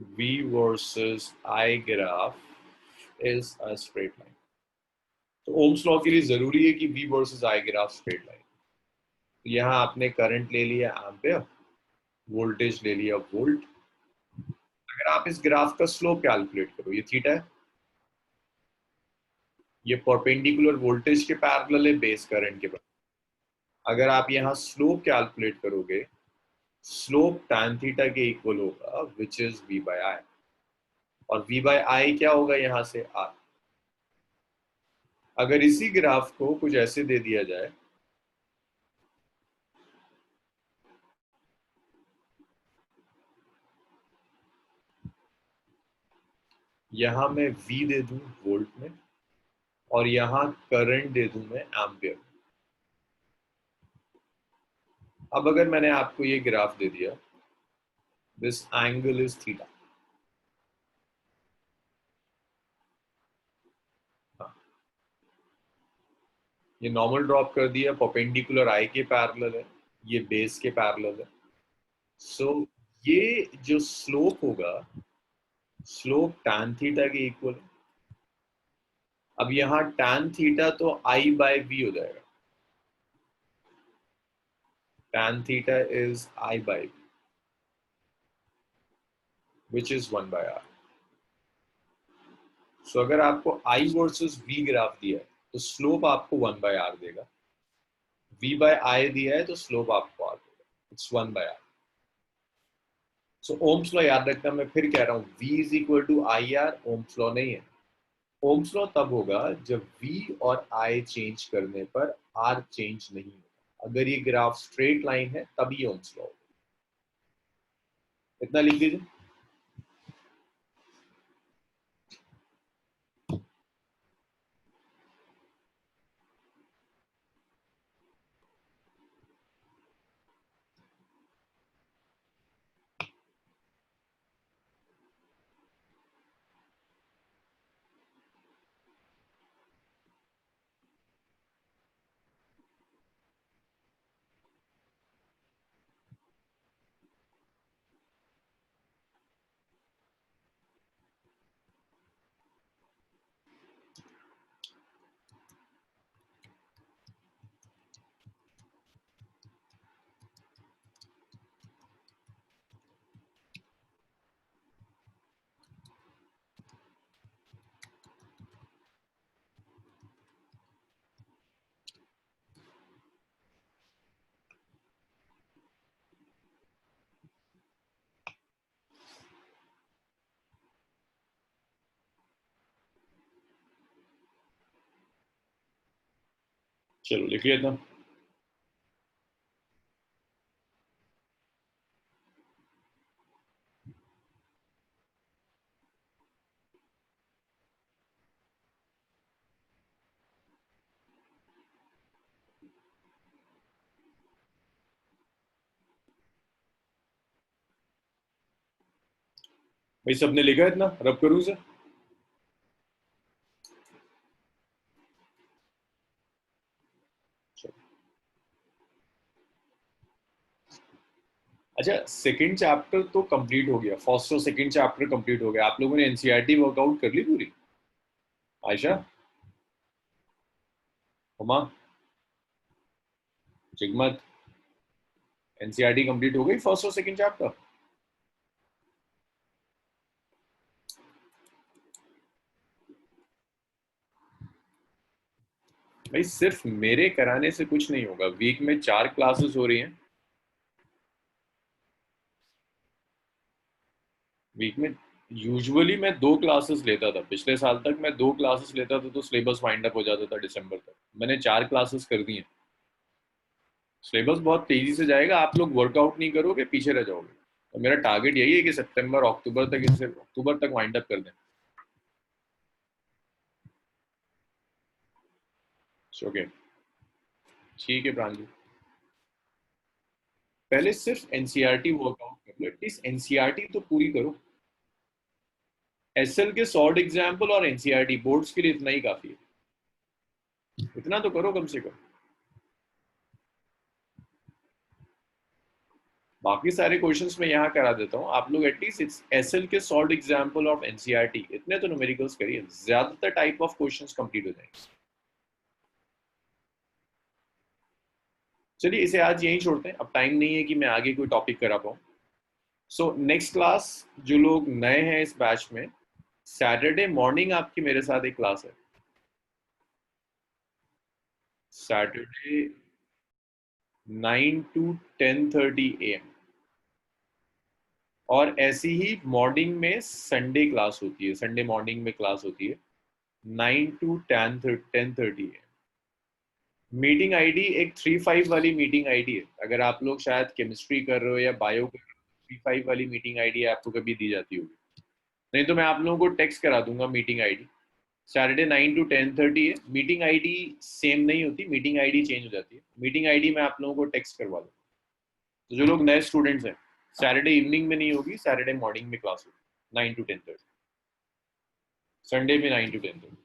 V versus I graph is a straight line. तो Ohm's law के लिए जरूरी है कि V versus I graph straight line. तो यहाँ आपने करंट ले लिया एम्पियर, वोल्टेज ले लिया वोल्ट। अगर आप इस ग्राफ का स्लोप कैलकुलेट करो, ये थीटा है, ये परपेंडिकुलर वोल्टेज के पैरेलल है बेस करंट के बराबर। अगर आप यहाँ स्लोप कैलकुलेट करोगे, स्लोप tan थीटा के इक्वल होगा which is V by I। और V बाय I क्या होगा यहाँ से R। अगर इसी ग्राफ को कुछ ऐसे दे दिया जाए, यहां मैं V दे दूं वोल्ट में और यहां करंट दे दूं मैं एम्पियर। अब अगर मैंने आपको ये ग्राफ दे दिया, दिस एंगल इज थीटा, ये नॉर्मल ड्रॉप कर दिया, परपेंडिकुलर आई के पैरेलल है, ये बेस के पैरेलल है। सो ये जो स्लोप होगा, स्लोप tan थीटा के इक्वल है। अब यहां tan थीटा तो I बाय V हो जाएगा। tan theta is I by V which is 1 by R। So अगर आपको I वर्सेस V ग्राफ दिया है तो स्लोप आपको 1 बाय R देगा। V बाय I दिया है तो स्लोप आपको R देगा, it's 1 by R। So Ohm's law याद रखना, मैं फिर कह रहा हूं V is equal to I R, Ohm's law नहीं है। ओम्स लॉ तब होगा जब V और I चेंज करने पर R चेंज नहीं होगा। अगर ये ग्राफ स्ट्रेट लाइन है तभी ओम्स लॉ होगा। इतना लिख दीजिए। चलो लिख लिया था। भाई सबने लिखा है इतना, रब करूं सर? अच्छा, सेकंड चैप्टर तो कंप्लीट हो गया, फर्स्ट और सेकंड चैप्टर कंप्लीट हो गया। आप लोगों ने एनसीईआरटी वर्कआउट कर ली पूरी? आयशा, हुमा, जिगमत, एनसीईआरटी कंप्लीट हो गई फर्स्ट और सेकंड चैप्टर? भाई सिर्फ मेरे कराने से कुछ नहीं होगा। वीक में 4 क्लासेस हो रही हैं। वीक में यूजुअली मैं 2 क्लासेस लेता था। पिछले साल तक मैं 2 क्लासेस लेता था तो सिलेबस वाइंड अप हो जाता था दिसंबर तक। मैंने 4 क्लासेस कर दी हैं। सिलेबस बहुत तेजी से जाएगा, आप लोग वर्कआउट नहीं करोगे, पीछे रह जाओगे। तो मेरा टारगेट यही है कि सितंबर अक्टूबर तक इसे अक्टूबर तक वाइंड अप कर दें। ओके, ठीक है प्रांजल। पहले सिर्फ एनसीईआरटी वर्कआउट कर लो, एटलीस्ट एनसीईआरटी तो पूरी करो। एसएल के सॉर्ट एग्जाम्पल और एनसीईआरटी बोर्ड्स के लिए इतना ही काफी है। इतना तो करो कम से कम। बाकी सारे क्वेश्चंस मैं यहाँ करा देता हूँ, आप लोग एटलीस्ट एसएल के सॉल्व एग्जांपल ऑफ एनसीईआरटी इतने तो न्यूमेरिकल्स करिए, ज्यादातर टाइप ऑफ क्वेश्चंस कंप्लीट हो जाएंगे। चलिए इसे आज यहीं छोड़ते हैं, अब टाइम नहीं है कि मैं आगे कोई टॉपिक करा पाऊँ। सो नेक्स्ट क्लास, जो लोग नए हैं इस बैच में, सैटरडे मॉर्निंग आपकी मेरे साथ एक क्लास है। Saturday 9 to 10:30 AM। और ऐसी ही मॉर्निंग में संडे क्लास होती है, संडे मॉर्निंग में क्लास होती है 9 to 10:30 AM। मीटिंग आईडी एक 3-5 वाली मीटिंग आईडी है। अगर आप लोग शायद केमिस्ट्री कर रहे हो या बायो कर रहे हो, 3-5 वाली मीटिंग आईडी आपको कभी दी जाती होगी। नहीं तो मैं आप लोगों को टेक्स्ट करा दूंगा मीटिंग आईडी। सैटरडे 9 to 10:30 है। मीटिंग आईडी सेम नहीं होती, मीटिंग आईडी चेंज हो जाती है। मीटिंग आईडी मैं आप लोगों को टेक्स्ट करवा दूंगा। तो जो लोग नए स्टूडेंट्स हैं, सैटरडे इवनिंग में नहीं होगी, सैटरडे मॉर्निंग में क्लास होगी 9 to 10:30। संडे में 9 to 10:30।